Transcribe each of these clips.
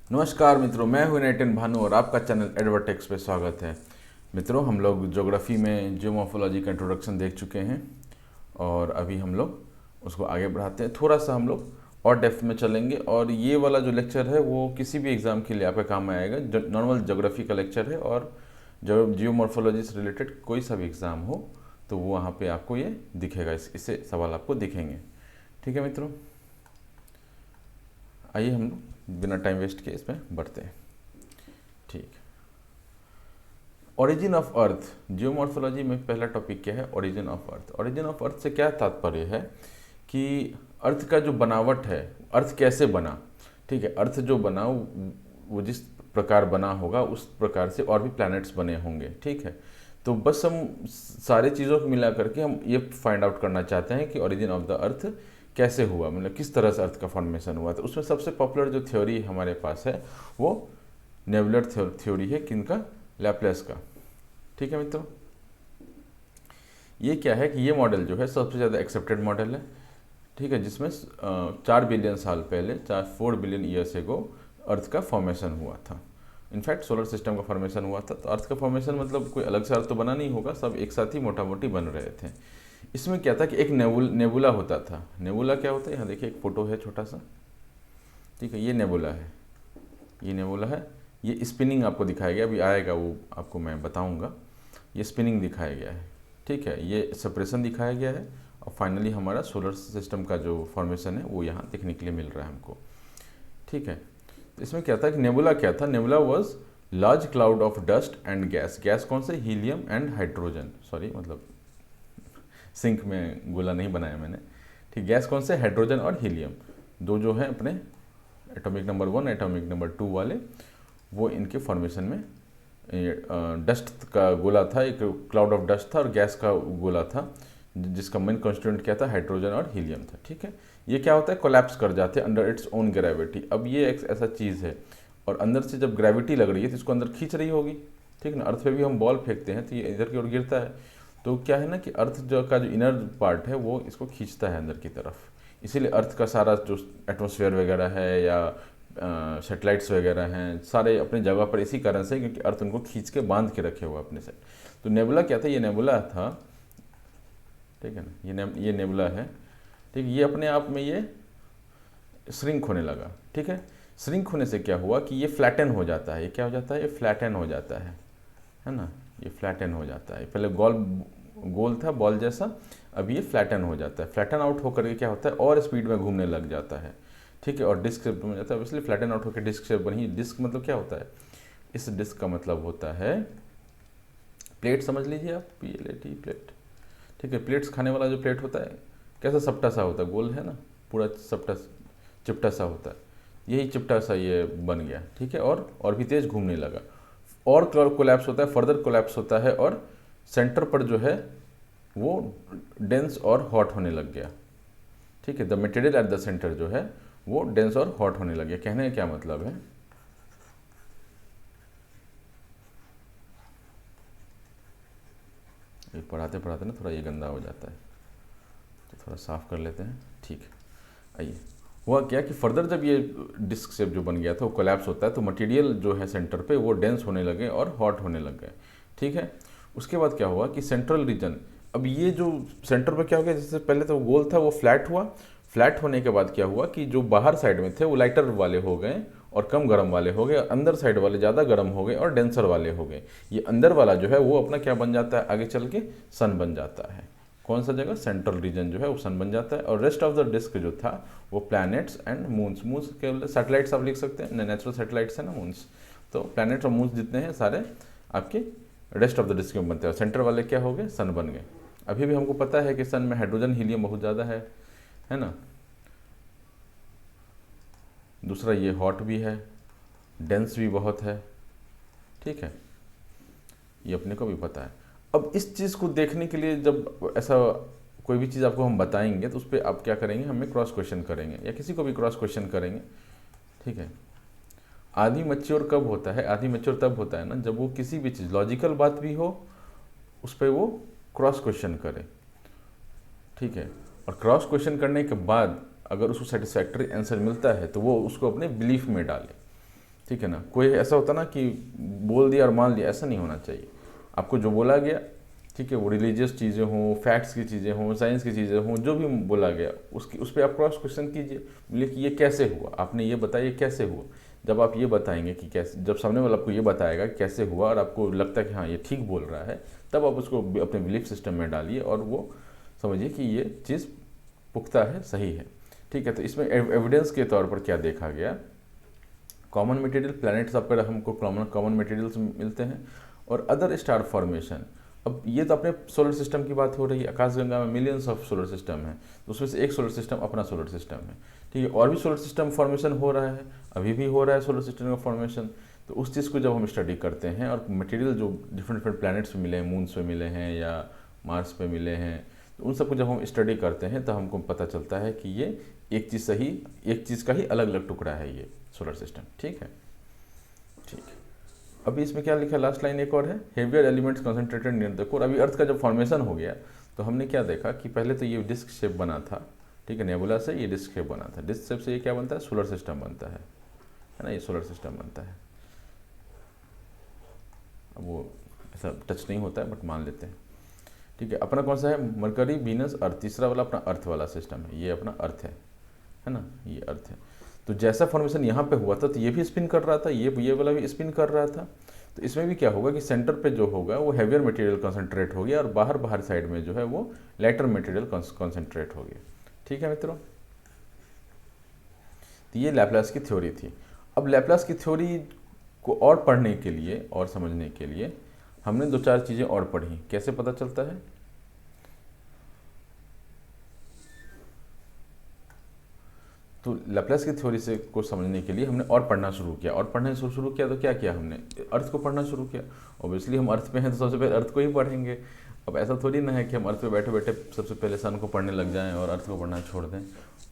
नमस्कार मित्रों, मैं हूं नेटन भानु और आपका चैनल एडवर्टेक्स पे स्वागत है। मित्रों, हम लोग ज्योग्राफी में जियोमॉर्फोलॉजी का इंट्रोडक्शन देख चुके हैं और अभी हम लोग उसको आगे बढ़ाते हैं। थोड़ा सा हम लोग और डेप्थ में चलेंगे और ये वाला जो लेक्चर है वो किसी भी एग्ज़ाम के लिए आपका काम आएगा। नॉर्मल ज्योग्राफी का लेक्चर है और जो जियोमॉर्फोलॉजी से रिलेटेड कोई सा भी एग्ज़ाम हो तो वो वहाँ पे आपको ये दिखेगा, इससे सवाल आपको दिखेंगे। ठीक है मित्रों, आइए हम लोग बिना टाइम वेस्ट किए इसमें बढ़ते हैं। ठीक, ओरिजिन ऑफ अर्थ। जियोमॉर्फोलॉजी में पहला टॉपिक क्या है? Origin of earth. Origin of earth से क्या तात्पर्य है कि अर्थ का जो बनावट है, अर्थ कैसे बना। ठीक है, अर्थ जो बना वो जिस प्रकार बना होगा उस प्रकार से और भी प्लैनेट्स बने होंगे। ठीक है, तो बस हम सारे चीज़ों को मिला करके हम ये फाइंड आउट करना चाहते हैं कि ओरिजिन ऑफ द अर्थ कैसे हुआ, मतलब किस तरह से अर्थ का फॉर्मेशन हुआ। तो उसमें सबसे पॉपुलर जो थ्योरी हमारे पास है वो नेबुलर थ्योरी है। किनका? लैप्लेस का। ठीक है मित्रों, ये क्या है कि ये मॉडल जो है सबसे ज़्यादा एक्सेप्टेड मॉडल है। ठीक है, जिसमें 4 बिलियन साल पहले, 4 बिलियन ईयर्स एगो अर्थ का फॉर्मेशन हुआ था। इनफैक्ट सोलर सिस्टम का फॉर्मेशन हुआ था। तो अर्थ का फॉर्मेशन मतलब कोई अलग से अर्थ तो बना नहीं होगा, सब एक साथ ही मोटा मोटी बन रहे थे। इसमें क्या था कि एक नेबुला होता था। नेबुला क्या होता है? यहाँ देखिए एक फोटो है छोटा सा। ठीक है, ये नेबुला है, ये नेबुला है। ये स्पिनिंग आपको दिखाया गया, अभी आएगा वो आपको मैं बताऊंगा। ये स्पिनिंग दिखाया गया है। ठीक है, ये सेपरेशन दिखाया गया है और फाइनली हमारा सोलर सिस्टम का जो फॉर्मेशन है वो यहाँ देखने के लिए मिल रहा है हमको। ठीक है, तो इसमें क्या था कि नेबुला क्या था? Nebula was large cloud of dust and gas. Gas कौन से? Helium and hydrogen. सॉरी, मतलब सिंक में गोला नहीं बनाया मैंने। ठीक, गैस कौन से? हाइड्रोजन और हीलियम, दो जो हैं अपने एटॉमिक नंबर 1 एटॉमिक नंबर 2 वाले, वो इनके फॉर्मेशन में डस्ट का गोला था, एक क्लाउड ऑफ डस्ट था और गैस का गोला था जिसका मेन कॉन्स्टिट्यूएंट क्या था? हाइड्रोजन और हीलियम था। ठीक है, ये क्या होता है? कोलैप्स कर जाते हैं अंडर इट्स ओन ग्रेविटी। अब ये एक ऐसा चीज़ है और अंदर से जब ग्रेविटी लग रही है तो इसको अंदर खींच रही होगी। ठीक ना, अर्थ पे भी हम बॉल फेंकते हैं तो ये इधर की ओर गिरता है। तो क्या है ना कि अर्थ जो का जो इनर पार्ट है वो इसको खींचता है अंदर की तरफ। इसीलिए अर्थ का सारा जो एटमॉस्फेयर वगैरह है या सेटेलाइट्स वगैरह हैं, सारे अपनी जगह पर इसी कारण से, क्योंकि अर्थ उनको खींच के बांध के रखे हुआ अपने से। तो नेबुला क्या था? ये नेबुला था। ठीक है ना, ये नेबुला है। ठीक, ये अपने आप में ये श्रिंक होने लगा। ठीक है, श्रिंक होने से क्या हुआ कि ये फ्लैटन हो जाता है। ये क्या हो जाता है? ये फ्लैटन हो जाता है ना। ये फ्लैटन हो जाता है। पहले गोल था बॉल जैसा, अब ये फ्लैटन हो जाता है। फ्लैटन आउट होकर के क्या होता है? और स्पीड में घूमने लग जाता है। ठीक है, और डिस्क शेप बन जाता है। इसलिए फ्लैटन आउट होकर डिस्क शेप बनी। डिस्क मतलब क्या होता है? इस डिस्क का मतलब होता है प्लेट, समझ लीजिए आप, PLAT प्लेट। ठीक है, प्लेट्स खाने वाला जो प्लेट होता है कैसा सपटा सा होता है, गोल है ना, पूरा सपटा चिपटा सा होता है। यही चिपटा सा ये बन गया। ठीक है, और भी तेज घूमने लगा और कोलैप्स होता है, फर्दर कोलैप्स होता है और सेंटर पर जो है वो डेंस और हॉट होने लग गया। ठीक है, the material at the centre जो है वो डेंस और हॉट होने लग गया। कहने का क्या मतलब है? ये पढ़ाते पढ़ाते ना थोड़ा ये गंदा हो जाता है, तो थोड़ा साफ कर लेते हैं। ठीक है, आइए। हुआ क्या कि फर्दर जब ये डिस्क शेप जो बन गया था वो कोलैप्स होता है तो मटेरियल जो है सेंटर पे वो डेंस होने लगे और हॉट होने लग गए। ठीक है, उसके बाद क्या हुआ कि सेंट्रल रीजन, अब ये जो सेंटर पे क्या हो गया, जैसे पहले तो गोल था वो फ्लैट हुआ। फ्लैट होने के बाद क्या हुआ कि जो बाहर साइड में थे वो लाइटर वाले हो गए और कम गर्म वाले हो गए, और अंदर साइड वाले ज़्यादा गर्म हो गए और डेंसर वाले हो गए। ये अंदर वाला जो है वो अपना क्या बन जाता है? आगे चल के सन बन जाता है। कौन सा जगह? सेंट्रल रीजन जो है वो सन बन जाता है और रेस्ट ऑफ द डिस्क जो था वो प्लैनेट्स एंड मून्स। मून्स केवल सैटेलाइट्स आप लिख सकते हैं, नेचुरल सैटेलाइट्स है ना मून्स। तो प्लैनेट्स और मून्स जितने हैं सारे आपके रेस्ट ऑफ द डिस्क में बनते हैं। सेंटर वाले क्या हो गए? सन बन गए। अभी भी हमको पता है कि सन में हाइड्रोजन हीलियम बहुत ज़्यादा है ना। दूसरा ये हॉट भी है, डेंस भी बहुत है। ठीक है, ये अपने को भी पता है। अब इस चीज़ को देखने के लिए जब ऐसा कोई भी चीज़ आपको हम बताएंगे तो उस पर आप क्या करेंगे? हमें क्रॉस क्वेश्चन करेंगे या किसी को भी क्रॉस क्वेश्चन करेंगे। ठीक है, आधी मैच्योर कब होता है? आधी मैच्योर तब होता है ना जब वो किसी भी चीज़, लॉजिकल बात भी हो, उस पर वो क्रॉस क्वेश्चन करे। ठीक है, और क्रॉस क्वेश्चन करने के बाद अगर उसको सेटिस्फैक्टरी आंसर मिलता है तो वो उसको अपने बिलीफ में डाले। ठीक है ना। कोई ऐसा होता ना कि बोल दिया और मान लिया, ऐसा नहीं होना चाहिए। आपको जो बोला गया, ठीक है, वो रिलीजियस चीज़ें हों, फैक्ट्स की चीज़ें हों, साइंस की चीज़ें हों, जो भी बोला गया उसकी उस पर आप क्रॉस क्वेश्चन कीजिए, बोलिए कि ये कैसे हुआ, आपने ये बताया ये कैसे हुआ। जब आप ये बताएंगे कि कैसे, जब सामने वाला आपको ये बताएगा कि कैसे हुआ और आपको लगता है कि हाँ ये ठीक बोल रहा है, तब आप उसको अपने बिलीफ सिस्टम में डालिए और वो समझिए कि ये चीज़ पुख्ता है, सही है। ठीक है, तो इसमें एविडेंस के तौर पर क्या देखा गया, कॉमन मटेरियल प्लैनेट्स पर हमको कॉमन मटेरियल्स मिलते हैं, और अदर स्टार फॉर्मेशन। अब ये तो अपने सोलर सिस्टम की बात हो रही है, आकाशगंगा में मिलियंस ऑफ सोलर सिस्टम है, तो उसमें से एक सोलर सिस्टम अपना सोलर सिस्टम है। ठीक है, और भी सोलर सिस्टम फॉर्मेशन हो रहा है, अभी भी हो रहा है सोलर सिस्टम का फॉर्मेशन। तो उस चीज़ को जब हम स्टडी करते हैं और मटेरियल जो डिफरेंट डिफरेंट प्लैनेट्स पे मिले हैं, मून्स पे मिले हैं या मार्स पे मिले हैं, तो उन सबको जब हम स्टडी करते हैं तो हमको पता चलता है कि ये एक चीज़ का ही अलग अलग टुकड़ा है ये सोलर सिस्टम। ठीक है, ठीक है। अभी इसमें क्या लिखा है, लास्ट लाइन एक और है, heavier elements concentrated near the core. अभी अर्थ का जब फॉर्मेशन हो गया तो हमने क्या देखा कि पहले तो ये डिस्क शेप बना था, ठीक है, नेबुला से ये डिस्क शेप बना था, डिस्क शेप से ये क्या बनता है, सोलर सिस्टम बनता है ना, ये सोलर सिस्टम बनता है। अब वो ऐसा टच नहीं होता है बट मान लेते हैं। ठीक है, अपना कौन सा है, मरकरी, वीनस, अर्थ, तीसरा वाला अपना अर्थ वाला सिस्टम है, ये अपना अर्थ है ना, ये अर्थ है। तो जैसा फॉर्मेशन यहाँ पे हुआ था तो ये भी स्पिन कर रहा था, ये वाला भी स्पिन कर रहा था। तो इसमें भी क्या होगा कि सेंटर पे जो होगा वो हैवियर मटेरियल कंसंट्रेट हो गया और बाहर साइड में जो है वो लाइटर मटेरियल कंसंट्रेट हो गया। ठीक है मित्रों, तो ये लैप्लास की थ्योरी थी। अब लैप्लास की थ्योरी को और पढ़ने के लिए और समझने के लिए हमने दो चार चीज़ें और पढ़ी। कैसे पता चलता है, तो लैप्लास की थ्योरी से को समझने के लिए हमने और पढ़ना शुरू किया, और पढ़ना शुरू किया तो क्या किया हमने, अर्थ को पढ़ना शुरू किया। ऑब्वियसली हम अर्थ पे हैं तो सबसे पहले अर्थ को ही पढ़ेंगे। अब ऐसा थोड़ी ना है कि हम अर्थ पे बैठे बैठे सबसे पहले सन को पढ़ने लग जाएं और अर्थ को पढ़ना छोड़ दें।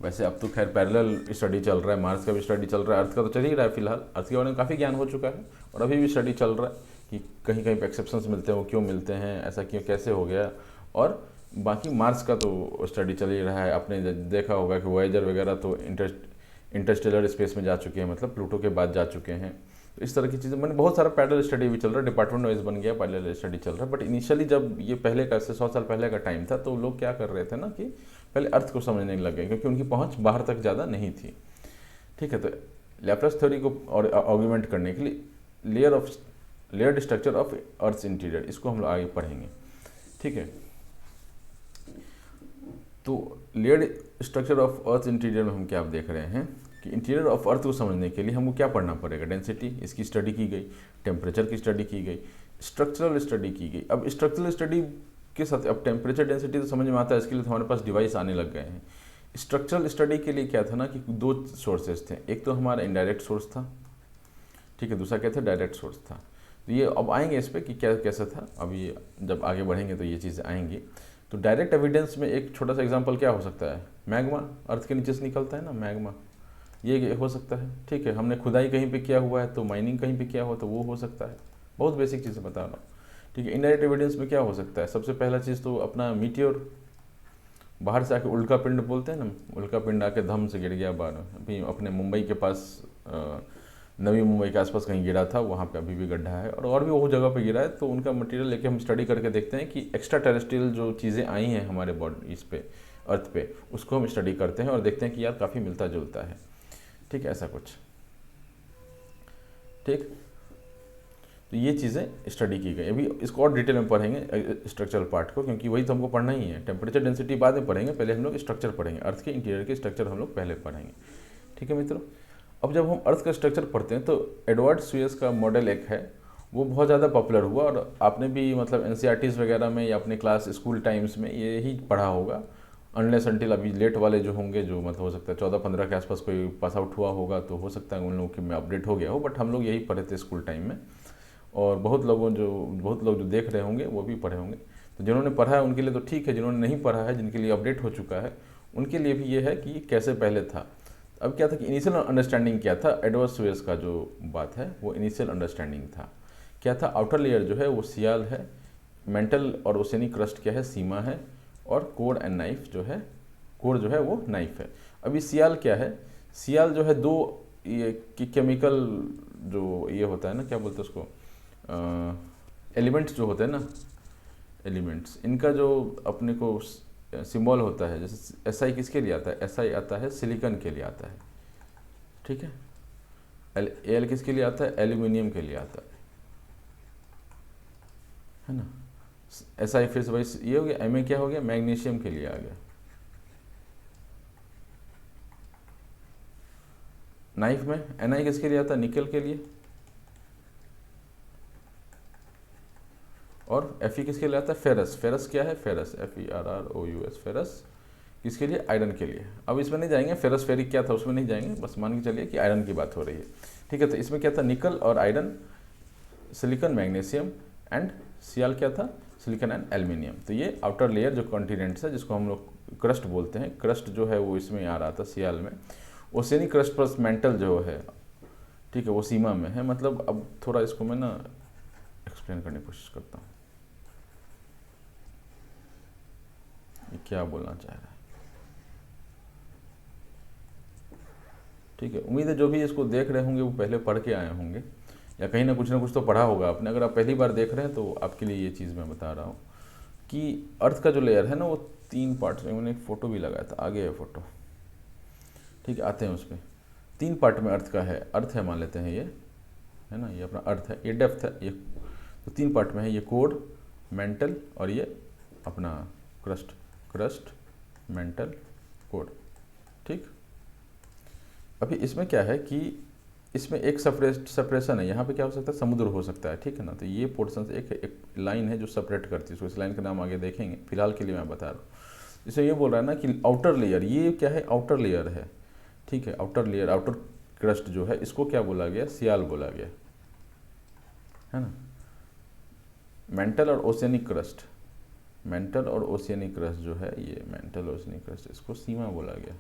वैसे अब तो खैर पैरेलल स्टडी चल रहा है, मार्स का भी स्टडी चल रहा है, अर्थ का तो चल ही रहा है फिलहाल, अर्थ के बारे में काफ़ी ज्ञान हो चुका है और अभी भी स्टडी चल रहा है कि कहीं कहीं पर एक्सेप्शंस मिलते हैं, वो क्यों मिलते हैं, ऐसा क्यों कैसे हो गया। और बाकी मार्स का तो स्टडी चल ही रहा है। आपने देखा होगा कि वॉयेजर वगैरह तो इंटरस्टेलर स्पेस में जा चुके हैं, मतलब प्लूटो के बाद जा चुके हैं। तो इस तरह की चीज़ें, मैंने बहुत सारा पैरेलल स्टडी भी चल रहा है, डिपार्टमेंट वाइज बन गया, पैरेलल स्टडी चल रहा है। बट इनिशियली जब ये पहले का 100 साल पहले का टाइम था तो लोग क्या कर रहे थे ना कि पहले अर्थ को समझने लग गए क्योंकि उनकी पहुँच बाहर तक ज़्यादा नहीं थी। ठीक है, तो लैप्लास थ्योरी को और आर्गुमेंट करने के लिए layered structure of earth interior, इसको हम लोग आगे पढ़ेंगे। ठीक है, तो layered structure of earth interior में हम क्या देख रहे हैं कि इंटीरियर ऑफ अर्थ को समझने के लिए हमको क्या पढ़ना पड़ेगा, डेंसिटी, इसकी स्टडी की गई, टेम्परेचर की स्टडी की गई, स्ट्रक्चरल स्टडी की गई। अब स्ट्रक्चरल स्टडी के साथ अब टेम्परेचर डेंसिटी तो समझ में आता है, इसके लिए तो हमारे पास डिवाइस आने लग गए हैं। स्ट्रक्चरल स्टडी के लिए क्या था ना कि दो सोर्सेज थे, एक तो हमारा इनडायरेक्ट सोर्स था, ठीक है, दूसरा क्या था, डायरेक्ट सोर्स था। तो ये अब आएंगे इस पर कि क्या कैसा था, अब ये जब आगे बढ़ेंगे तो ये चीज़ें आएंगी। तो डायरेक्ट एविडेंस में एक छोटा सा एग्जांपल क्या हो सकता है, मैग्मा, अर्थ के नीचे से निकलता है ना मैग्मा, ये हो सकता है। ठीक है, हमने खुदाई कहीं पे किया हुआ है तो माइनिंग कहीं पे किया हो तो वो हो सकता है। बहुत बेसिक चीज़ें बता रहा हूँ। ठीक है, इनडायरेक्ट एविडेंस में क्या हो सकता है, सबसे पहला चीज़ तो अपना मीटियोर, बाहर से आके उल्का पिंड बोलते हैं ना, उल्का पिंड आके धम से गिर गया बाहर। अभी अपने मुंबई के पास नवी मुंबई के आसपास कहीं गिरा था, वहाँ पे अभी भी गड्ढा है, और भी वो जगह पे गिरा है। तो उनका मटेरियल लेके हम स्टडी करके देखते हैं कि एक्स्ट्रा टेरेस्ट्रियल जो चीज़ें आई हैं हमारे बॉडी इस पे अर्थ पे, उसको हम स्टडी करते हैं और देखते हैं कि यार काफ़ी मिलता जुलता है। ठीक है, ऐसा कुछ। ठीक, तो ये चीज़ें स्टडी की गई। अभी इसको और डिटेल में पढ़ेंगे स्ट्रक्चरल पार्ट को, क्योंकि वही तो हमको पढ़ना ही है। टेम्परेचर डेंसिटी बाद में पढ़ेंगे, पहले हम लोग स्ट्रक्चर पढ़ेंगे, अर्थ के इंटीरियर के स्ट्रक्चर हम लोग पहले पढ़ेंगे। ठीक है मित्रों, अब जब हम अर्थ का स्ट्रक्चर पढ़ते हैं तो एडवर्ड सुएज का मॉडल एक है, वो बहुत ज़्यादा पॉपुलर हुआ और आपने भी मतलब एनसीईआरटीज़ वगैरह में या अपने क्लास स्कूल टाइम्स में ये ही पढ़ा होगा, अनलेस अनटिल अभी लेट वाले जो होंगे, जो मतलब हो सकता है 14-15 के आसपास कोई पास आउट हुआ होगा तो हो सकता है उन लोगों की में अपडेट हो गया हो, बट हम लोग यही पढ़े थे स्कूल टाइम में। और बहुत लोग जो देख रहे होंगे वो भी पढ़े होंगे। तो जिन्होंने पढ़ा है उनके लिए तो ठीक है, जिन्होंने नहीं पढ़ा है, जिनके लिए अपडेट हो चुका है, उनके लिए भी ये है कि कैसे पहले था। अब क्या था कि इनिशियल अंडरस्टैंडिंग क्या था, एडवर्ड सुएज का जो बात है वो इनिशियल अंडरस्टैंडिंग था। क्या था, आउटर लेयर जो है वो सियाल है, मेंटल और ओशियनिक क्रस्ट क्या है, सीमा है, और कोर एंड नाइफ जो है, कोर जो है वो नाइफ है। अभी सियाल क्या है, सियाल जो है दो ये केमिकल जो ये होता है ना, क्या बोलते हैं उसको, एलिमेंट्स जो होते हैं ना, एलिमेंट्स, इनका जो अपने को सिंबल होता है, जैसे SI किसके लिए आता है, SI आता है सिलिकॉन के लिए आता है, ठीक है। Al किसके लिए आता है, एल्यूमिनियम के लिए आता है ना। SI फिर से वही ये हो गया, Ma क्या हो गया, मैग्नीशियम के लिए आ गया। नाइफ में Ni किसके लिए आता है, निकल के लिए। और Fe किसके लिए आता है, फेरस। फेरस क्या है, फेरस, FERROUS, फेरस किसके लिए, आयरन के लिए। अब इसमें नहीं जाएंगे, फेरस फेरिक क्या था उसमें नहीं जाएंगे, बस मान के चलिए कि आयरन की बात हो रही है, ठीक है। तो इसमें क्या था, निकल और iron, silicon, magnesium and Cl क्या था, सिलिकॉन एंड एल्यूमिनियम। तो ये आउटर लेयर जो कॉन्टिनेंट्स है, जिसको हम लोग क्रस्ट बोलते हैं, क्रस्ट जो है वो इसमें आ रहा था Cl में। ओशियनिक क्रस्ट प्लस मेंटल जो है, ठीक है, वो सीमा में है। मतलब अब थोड़ा इसको मैं ना एक्सप्लेन करने की कोशिश करता हूँ, ये क्या बोलना चाह रहा है, ठीक है। उम्मीद है जो भी इसको देख रहे होंगे वो पहले पढ़ के आए होंगे, या कहीं ना कुछ तो पढ़ा होगा आपने। अगर आप पहली बार देख रहे हैं तो आपके लिए ये चीज़ मैं बता रहा हूँ कि अर्थ का जो लेयर है ना, वो 3 पार्ट्स में, मैंने एक फ़ोटो भी लगाया था, आगे है फ़ोटो, ठीक है, आते हैं उस पर। 3 पार्ट में अर्थ का है, अर्थ है मान लेते हैं, ये है ना, ये अपना अर्थ है, ये डेप्थ है, ये तो 3 पार्ट में है, ये कोर, मेंटल और ये अपना क्रस्ट, क्रस्ट, मेंटल, कोर, ठीक। अभी इसमें क्या है कि इसमें एक सेपरेशन है, यहाँ पे क्या हो सकता है, समुद्र हो सकता है, ठीक है ना। तो ये पोर्शन एक लाइन है जो सेपरेट करती है उसको, इस लाइन का नाम आगे देखेंगे, फिलहाल के लिए मैं बता रहा हूँ। इसे ये बोल रहा है ना कि आउटर लेयर, ये क्या है, आउटर लेयर है, ठीक है। आउटर लेयर, आउटर क्रस्ट जो है, इसको क्या बोला गया, सियाल बोला गया, है ना। मेंटल और ओशियनिक क्रस्ट, मेंटल और ओशियनिक क्रस्ट जो है, ये मेंटल ओशियनिक क्रस्ट, इसको सीमा बोला गया,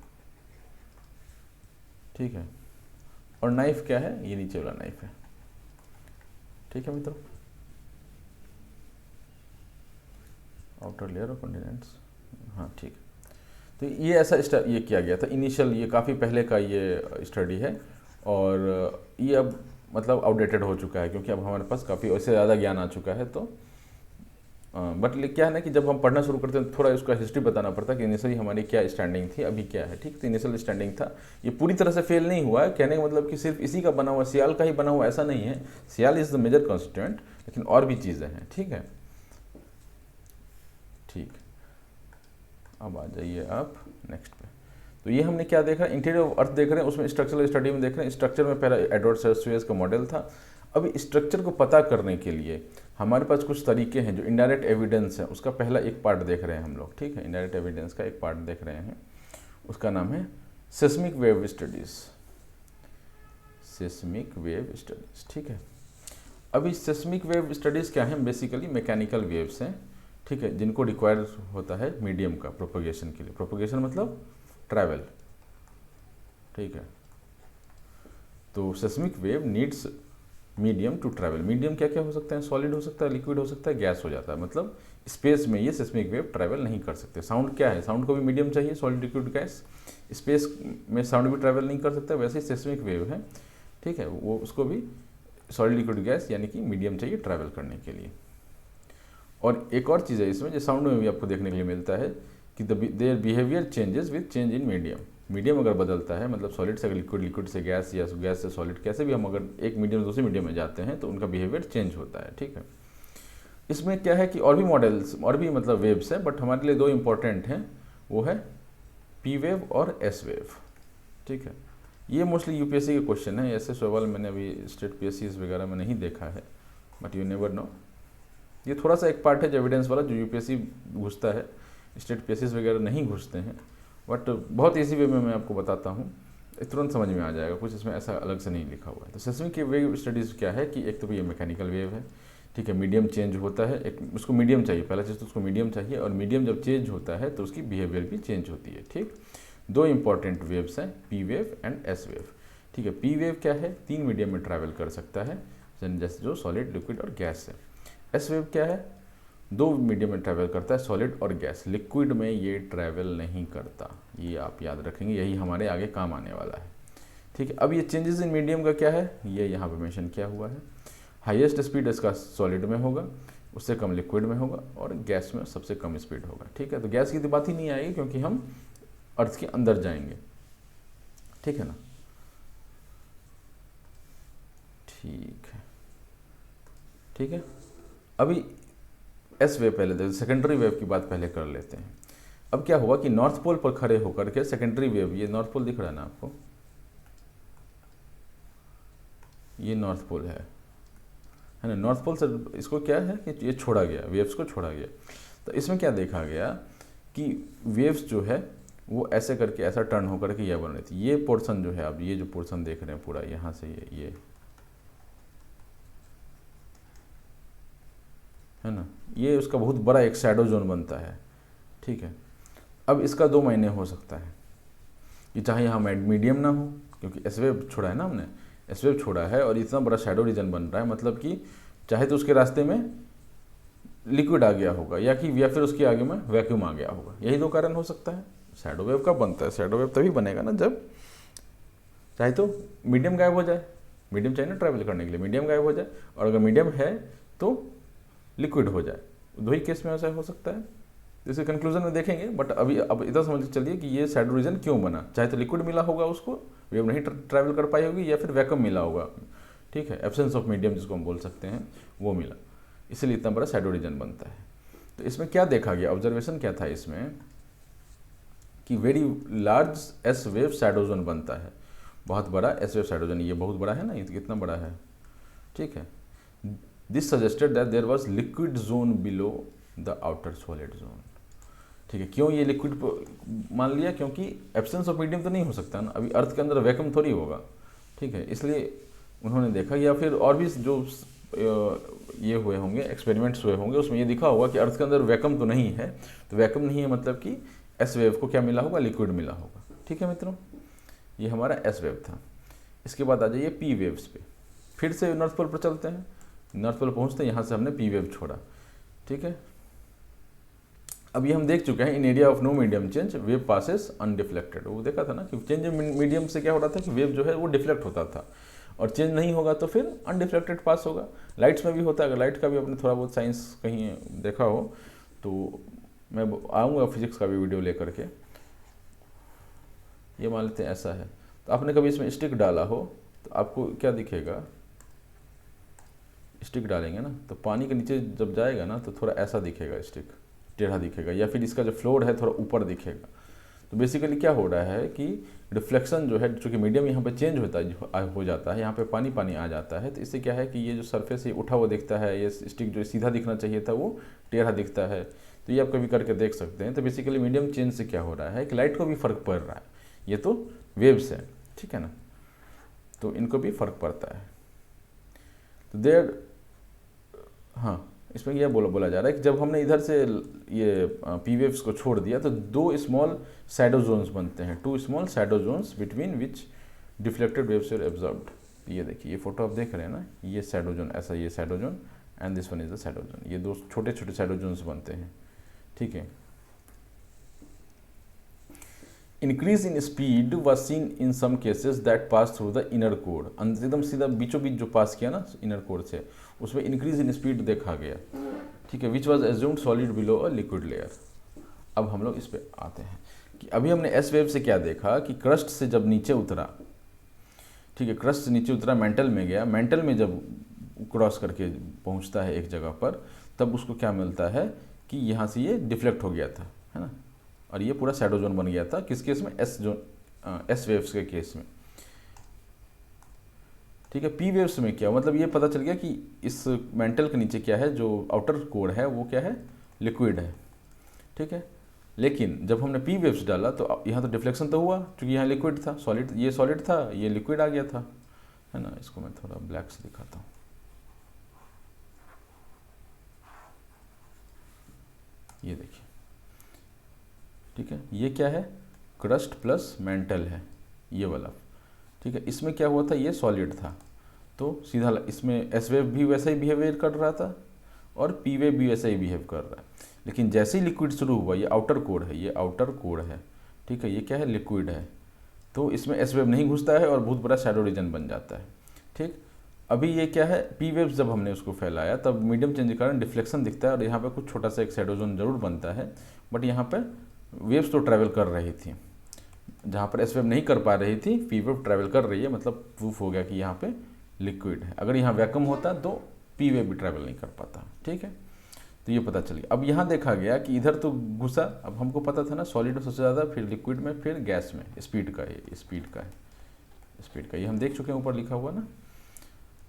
ठीक है। और नाइफ क्या है, ये नीचे वाला नाइफ है, ठीक है मित्रों। आउटर लेयर ऑफ कॉन्टिनेंट्स, हाँ ठीक है। तो ये ऐसा ये किया गया था इनिशियल, ये काफ़ी पहले का ये स्टडी है, और ये अब मतलब आउटडेटेड हो चुका है, क्योंकि अब हमारे पास काफ़ी उससे ज़्यादा ज्ञान आ चुका है। तो बट क्या है ना कि जब हम पढ़ना शुरू करते हैं थोड़ा उसका हिस्ट्री बताना पड़ता है कि इनिशियली हमारी क्या स्टैंडिंग थी, अभी क्या है, ठीक। तो इनिशियल स्टैंडिंग था, ये पूरी तरह से फेल नहीं हुआ है, कहने का मतलब कि सिर्फ इसी का बना हुआ, सियाल का ही बना हुआ ऐसा नहीं है। सियाल इज़ द मेजर कॉन्स्टिट्यूएंट, लेकिन और भी चीज़ें हैं, ठीक है, ठीक। अब आ जाइए आप नेक्स्ट पे। तो ये हमने क्या देखा, इंटीरियर ऑफ अर्थ देख रहे हैं, उसमें स्ट्रक्चरल स्टडी में देख रहे हैं। स्ट्रक्चर में पहला एडवर्ड सर्सुएस का मॉडल था। अभी स्ट्रक्चर को पता करने के लिए हमारे पास कुछ तरीके हैं, जो इनडायरेक्ट एविडेंस है, उसका पहला एक पार्ट देख रहे हैं हम लोग, ठीक है। इनडायरेक्ट एविडेंस का एक पार्ट देख रहे हैं, उसका नाम है seismic wave studies, seismic wave studies, ठीक है। अभी सिस्मिक वेव स्टडीज़ क्या है, बेसिकली मैकेनिकल वेव्स हैं, ठीक है, जिनको रिक्वायर होता है मीडियम का प्रोपगेशन के लिए। प्रोपगेशन मतलब ट्रैवल, ठीक है। तो seismic wave needs medium to travel. Medium क्या क्या हो सकते हैं, सॉलिड हो सकता है, लिक्विड हो सकता है, गैस हो जाता है। मतलब स्पेस में ये सिस्मिक वेव ट्रैवल नहीं कर सकते। साउंड क्या है, साउंड को भी मीडियम चाहिए, सॉलिड, लिक्विड, गैस। स्पेस में साउंड भी ट्रैवल नहीं कर सकता, वैसे ही सिस्मिक वेव है, ठीक है, वो उसको भी सॉलिड, लिक्विड, गैस यानी कि मीडियम चाहिए ट्रैवल करने के लिए। और एक और चीज़ है इसमें, जो साउंड में भी आपको देखने के लिए मिलता है कि their behaviour changes with change in medium. Medium अगर बदलता है, मतलब सॉलिड से लिक्विड, लिक्विड से गैस, या गैस से सॉलिड, कैसे भी हम अगर एक मीडियम से दूसरे मीडियम में जाते हैं तो उनका बिहेवियर चेंज होता है, ठीक है। इसमें क्या है कि और भी मॉडल्स, और भी मतलब वेव्स हैं, बट हमारे लिए 2 इंपॉर्टेंट हैं, वो है पी वेव और एस वेव, ठीक है। ये मोस्टली यूपीएससी के क्वेश्चन है, ऐसे सवाल मैंने अभी स्टेट पीएससी वगैरह में नहीं देखा है, बट यू नेवर नो। ये थोड़ा सा एक पार्ट है जो एविडेंस वाला, जो यूपीएससी घुसता है, स्टेट पीएससी वगैरह नहीं घुसते हैं। बट बहुत ईजी वे में मैं आपको बताता हूँ, तुरंत समझ में आ जाएगा, कुछ इसमें ऐसा अलग से नहीं लिखा हुआ है। तो सिस्मिक वेव स्टडीज़ क्या है कि एक तो ये मैकेनिकल वेव है, ठीक है, मीडियम चेंज होता है, एक उसको मीडियम चाहिए, पहला चीज़ तो उसको मीडियम चाहिए, और मीडियम जब चेंज होता है तो उसकी बिहेवियर भी चेंज होती है, ठीक। 2 इंपॉर्टेंट वेव्स हैं, P wave and S wave, ठीक है। पी वेव क्या है, 3 मीडियम में ट्रैवल कर सकता है, जैसे जो सॉलिड, लिक्विड और गैस है। एस वेव क्या है, 2 मीडियम में ट्रैवल करता है, सॉलिड और गैस। लिक्विड में ये ट्रैवल नहीं करता, ये आप याद रखेंगे, यही हमारे आगे काम आने वाला है, ठीक है। अब ये चेंजेस इन मीडियम का क्या है, ये यहाँ पे मेंशन किया हुआ है। हाईएस्ट स्पीड इसका सॉलिड में होगा, उससे कम लिक्विड में होगा, और गैस में सबसे कम स्पीड होगा। ठीक है, तो गैस की तो बात ही नहीं आएगी क्योंकि हम अर्थ के अंदर जाएंगे। ठीक है ना, ठीक है, ठीक है। अभी एस वेव पहले देखते, सेकेंडरी वेव की बात पहले कर लेते हैं। अब क्या हुआ कि नॉर्थ पोल पर खड़े होकर के सेकेंडरी वेव, ये नॉर्थ पोल दिख रहा है ना आपको, ये नॉर्थ पोल है ना। नॉर्थ पोल से इसको क्या है कि ये छोड़ा गया, वेव्स को छोड़ा गया। तो इसमें क्या देखा गया कि वेव्स जो है वो ऐसे करके ऐसा टर्न होकर के यह बन रही थी। ये पोर्शन जो है, अब ये जो पोर्शन देख रहे हैं पूरा यहाँ से ये है ना, ये उसका बहुत बड़ा एक शैडो जोन बनता है। ठीक है, अब इसका दो मायने हो सकता है कि चाहे यहाँ मीडियम ना हो, क्योंकि एस वेव छोड़ा है ना हमने, एस वेव छोड़ा है और इतना बड़ा शैडो रीजन बन रहा है, मतलब कि चाहे तो उसके रास्ते में लिक्विड आ गया होगा या फिर उसके आगे में वैक्यूम आ गया होगा। यही दो कारण हो सकता है। शैडो वेव कब बनता है, शैडो वेव तभी बनेगा ना जब चाहे तो मीडियम गायब हो जाए, मीडियम चाहिए ना ट्रैवल करने के लिए, मीडियम गायब हो जाए, और अगर मीडियम है तो लिक्विड हो जाए। दो ही केस में ऐसा हो सकता है, इसे कंक्लूजन में देखेंगे। बट अब इतना समझ चलिए कि ये शैडो रीजन क्यों बना, चाहे तो लिक्विड मिला होगा उसको, वेव नहीं ट्रैवल कर पाई होगी, या फिर वैक्यूम मिला होगा। ठीक है, एब्सेंस ऑफ मीडियम जिसको हम बोल सकते हैं वो मिला, इसलिए इतना बड़ा शैडो रीजन बनता है। तो इसमें क्या देखा गया, ऑब्जर्वेशन क्या था इसमें कि very large S wave shadow zone बनता है, बहुत बड़ा एस वेव शैडो जोन। ये बहुत बड़ा है ना, ये कितना बड़ा है। ठीक है, this suggested that there was liquid zone below the outer solid zone. ठीक है, क्यों ये लिक्विड मान लिया, क्योंकि एब्सेंस ऑफ मीडियम तो नहीं हो सकता ना, अभी अर्थ के अंदर वैक्यूम थोड़ी होगा। ठीक है, इसलिए उन्होंने देखा, या फिर और भी जो ये हुए होंगे एक्सपेरिमेंट्स हुए होंगे, उसमें ये दिखा होगा कि अर्थ के अंदर वैक्यूम तो नहीं है, तो वैक्यूम नहीं है मतलब कि एस वेव को क्या मिला होगा, लिक्विड मिला होगा। ठीक है मित्रों, ये हमारा एस वेव था। इसके बाद आ जाइए पी वेव्स पे, फिर से नॉर्थ पोल पर चलते हैं। नॉर्थ पोल पहुँचते हैं, यहाँ से हमने पी वेव छोड़ा। ठीक है, अब ये हम देख चुके हैं, in area of no medium change wave passes undeflected. वो देखा था ना कि चेंज मीडियम से क्या हो रहा था कि वेव जो है वो डिफ्लेक्ट होता था, और चेंज नहीं होगा तो फिर अनडिफ्लेक्टेड पास होगा। लाइट्स में भी होता है, अगर लाइट का भी आपने थोड़ा बहुत साइंस कहीं देखा हो तो मैं आऊँगा फिजिक्स का भी वीडियो लेकर के। ये मान लेते हैं ऐसा है, तो आपने कभी इसमें स्टिक डाला हो तो आपको क्या दिखेगा, स्टिक डालेंगे ना तो पानी के नीचे जब जाएगा ना तो थोड़ा ऐसा दिखेगा, स्टिक टेढ़ा दिखेगा, या फिर इसका जो फ्लोर है थोड़ा ऊपर दिखेगा। तो बेसिकली क्या हो रहा है कि रिफ्लेक्शन जो है, चूँकि मीडियम यहाँ पे चेंज हो जाता है, यहाँ पे पानी पानी आ जाता है, तो इससे क्या है कि ये जो सरफेस है उठा हुआ दिखता है, ये स्टिक जो सीधा दिखना चाहिए था वो टेढ़ा दिखता है। तो ये आप कभी करके देख सकते हैं। तो बेसिकली मीडियम चेंज से क्या हो रहा है कि लाइट को भी फ़र्क पड़ रहा है, ये तो वेव्स है। ठीक है ना, तो इनको भी फ़र्क पड़ता है। तो देयर, हाँ, इसमें यह बोला जा रहा है कि जब हमने इधर से ये पी वेव्स को छोड़ दिया तो दो स्मॉल शैडो जोन्स बनते हैं, two small shadow zones between which deflected waves are absorbed. ये देखिए, ये फोटो आप देख रहे हैं ना, ये शैडो जोन, ऐसा ये shadow zone and this one is the shadow zone. ये दो छोटे छोटे शैडो जोन्स बनते हैं। ठीक है, increase in speed was seen in some cases that pass through the inner core. एकदम सीधा बीचों बीच जो पास किया ना इनर कोर से, उसमें इंक्रीज इन स्पीड देखा गया। ठीक है, which was assumed solid below a liquid layer. अब हम लोग इस पे आते हैं कि अभी हमने एस वेव से क्या देखा कि क्रस्ट से जब नीचे उतरा, ठीक है, क्रस्ट से नीचे उतरा, मेंटल में गया, मेंटल में जब क्रॉस करके पहुंचता है एक जगह पर, तब उसको क्या मिलता है कि यहाँ से ये डिफ्लेक्ट हो गया था, है ना, और ये पूरा शैडो जोन बन गया था। किस केस में, एस वेव्स के केस में। ठीक है, पी वेव्स में क्या मतलब ये पता चल गया कि इस मेंटल के नीचे क्या है, जो आउटर कोर है वो क्या है, लिक्विड है। ठीक है, लेकिन जब हमने पी वेव्स डाला तो यहाँ तो डिफ्लेक्शन तो हुआ, क्योंकि यहाँ लिक्विड था, सॉलिड, ये सॉलिड था, ये लिक्विड आ गया था, है ना। इसको मैं थोड़ा ब्लैक से दिखाता हूँ। ये देखिए, ठीक है, ये क्या है, क्रस्ट प्लस मेंटल है, ये वाला। ठीक है, इसमें क्या हुआ था, ये सॉलिड था, तो सीधा इसमें एस वेव भी वैसा ही बिहेवियर कर रहा था और पी वेव भी वैसा ही बिहेव कर रहा है। लेकिन जैसे ही लिक्विड शुरू हुआ, ये आउटर कोर है, ये आउटर कोर है। ठीक है, ये क्या है, लिक्विड है तो इसमें एस वेव नहीं घुसता है और बहुत बड़ा शैडो रीजन बन जाता है। ठीक, अभी ये क्या है, पी वेव जब हमने उसको फैलाया तब मीडियम चेंज के कारण डिफ्लेक्शन दिखता है और यहाँ पे कुछ छोटा सा एक शैडो जोन जरूर बनता है, बट यहाँ पे वेव्स तो ट्रैवल कर रही थी, जहाँ पर एस वेव नहीं कर पा रही थी पी वेव ट्रैवल कर रही है, मतलब प्रूफ हो गया कि यहाँ पे लिक्विड है। अगर यहाँ वैक्यूम होता तो पी वेव भी ट्रैवल नहीं कर पाता। ठीक है, तो ये पता चल गया। अब यहाँ देखा गया कि इधर तो घुसा, अब हमको पता था ना सॉलिड में सबसे ज़्यादा, फिर लिक्विड में, फिर गैस में स्पीड का है, स्पीड का है, स्पीड का, ये हम देख चुके हैं ऊपर लिखा हुआ ना।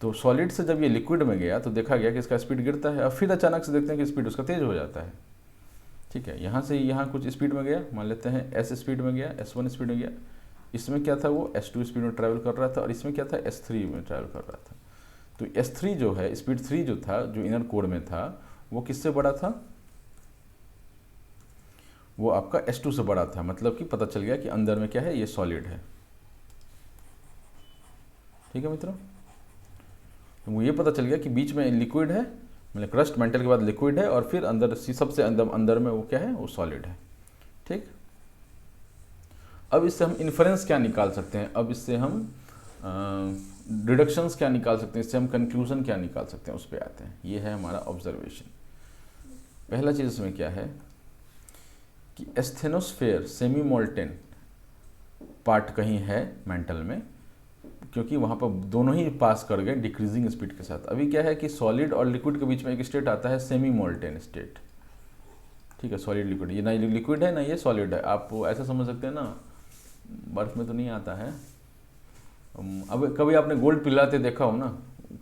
तो सॉलिड से जब ये लिक्विड में गया तो देखा गया कि इसका स्पीड गिरता है, अब फिर अचानक से देखते हैं कि स्पीड उसका तेज हो जाता है। ठीक है, यहाँ से यहाँ कुछ स्पीड में गया, मान लेते हैं एस स्पीड में गया, S1 स्पीड में गया, इसमें क्या था वो S2 स्पीड में ट्रैवल कर रहा था, और इसमें क्या था S3 में ट्रैवल कर रहा था। तो S3 जो है, स्पीड 3 जो था, जो इनर कोर में था, वो किससे बड़ा था, वो आपका S2 से बड़ा था। मतलब कि पता चल गया कि अंदर में क्या है, ये सॉलिड है। ठीक है मित्रों, तो ये पता चल गया कि बीच में लिक्विड है, मतलब क्रस्ट मेंटल के बाद लिक्विड है, और फिर अंदर सबसे अंदर में वो क्या है, वो सॉलिड है। ठीक, अब इससे हम इन्फरेंस क्या निकाल सकते हैं, अब इससे हम डिडक्शंस क्या निकाल सकते हैं, इससे हम कंक्लूजन क्या निकाल सकते हैं, उस पर आते हैं। ये है हमारा ऑब्जर्वेशन। पहला चीज़ इसमें क्या है कि एस्थेनोस्फेयर सेमी मोल्टेन पार्ट कहीं है मेंटल में, क्योंकि वहाँ पर दोनों ही पास कर गए डिक्रीजिंग स्पीड के साथ। अभी क्या है कि सॉलिड और लिक्विड के बीच में एक स्टेट आता है सेमी मोल्टेन स्टेट। ठीक है, सॉलिड लिक्विड, ये ना लिक्विड है ना ये सॉलिड है। आप ऐसा समझ सकते हैं ना, बर्फ में तो नहीं आता है। अब कभी आपने गोल्ड पिघलाते देखा हो ना,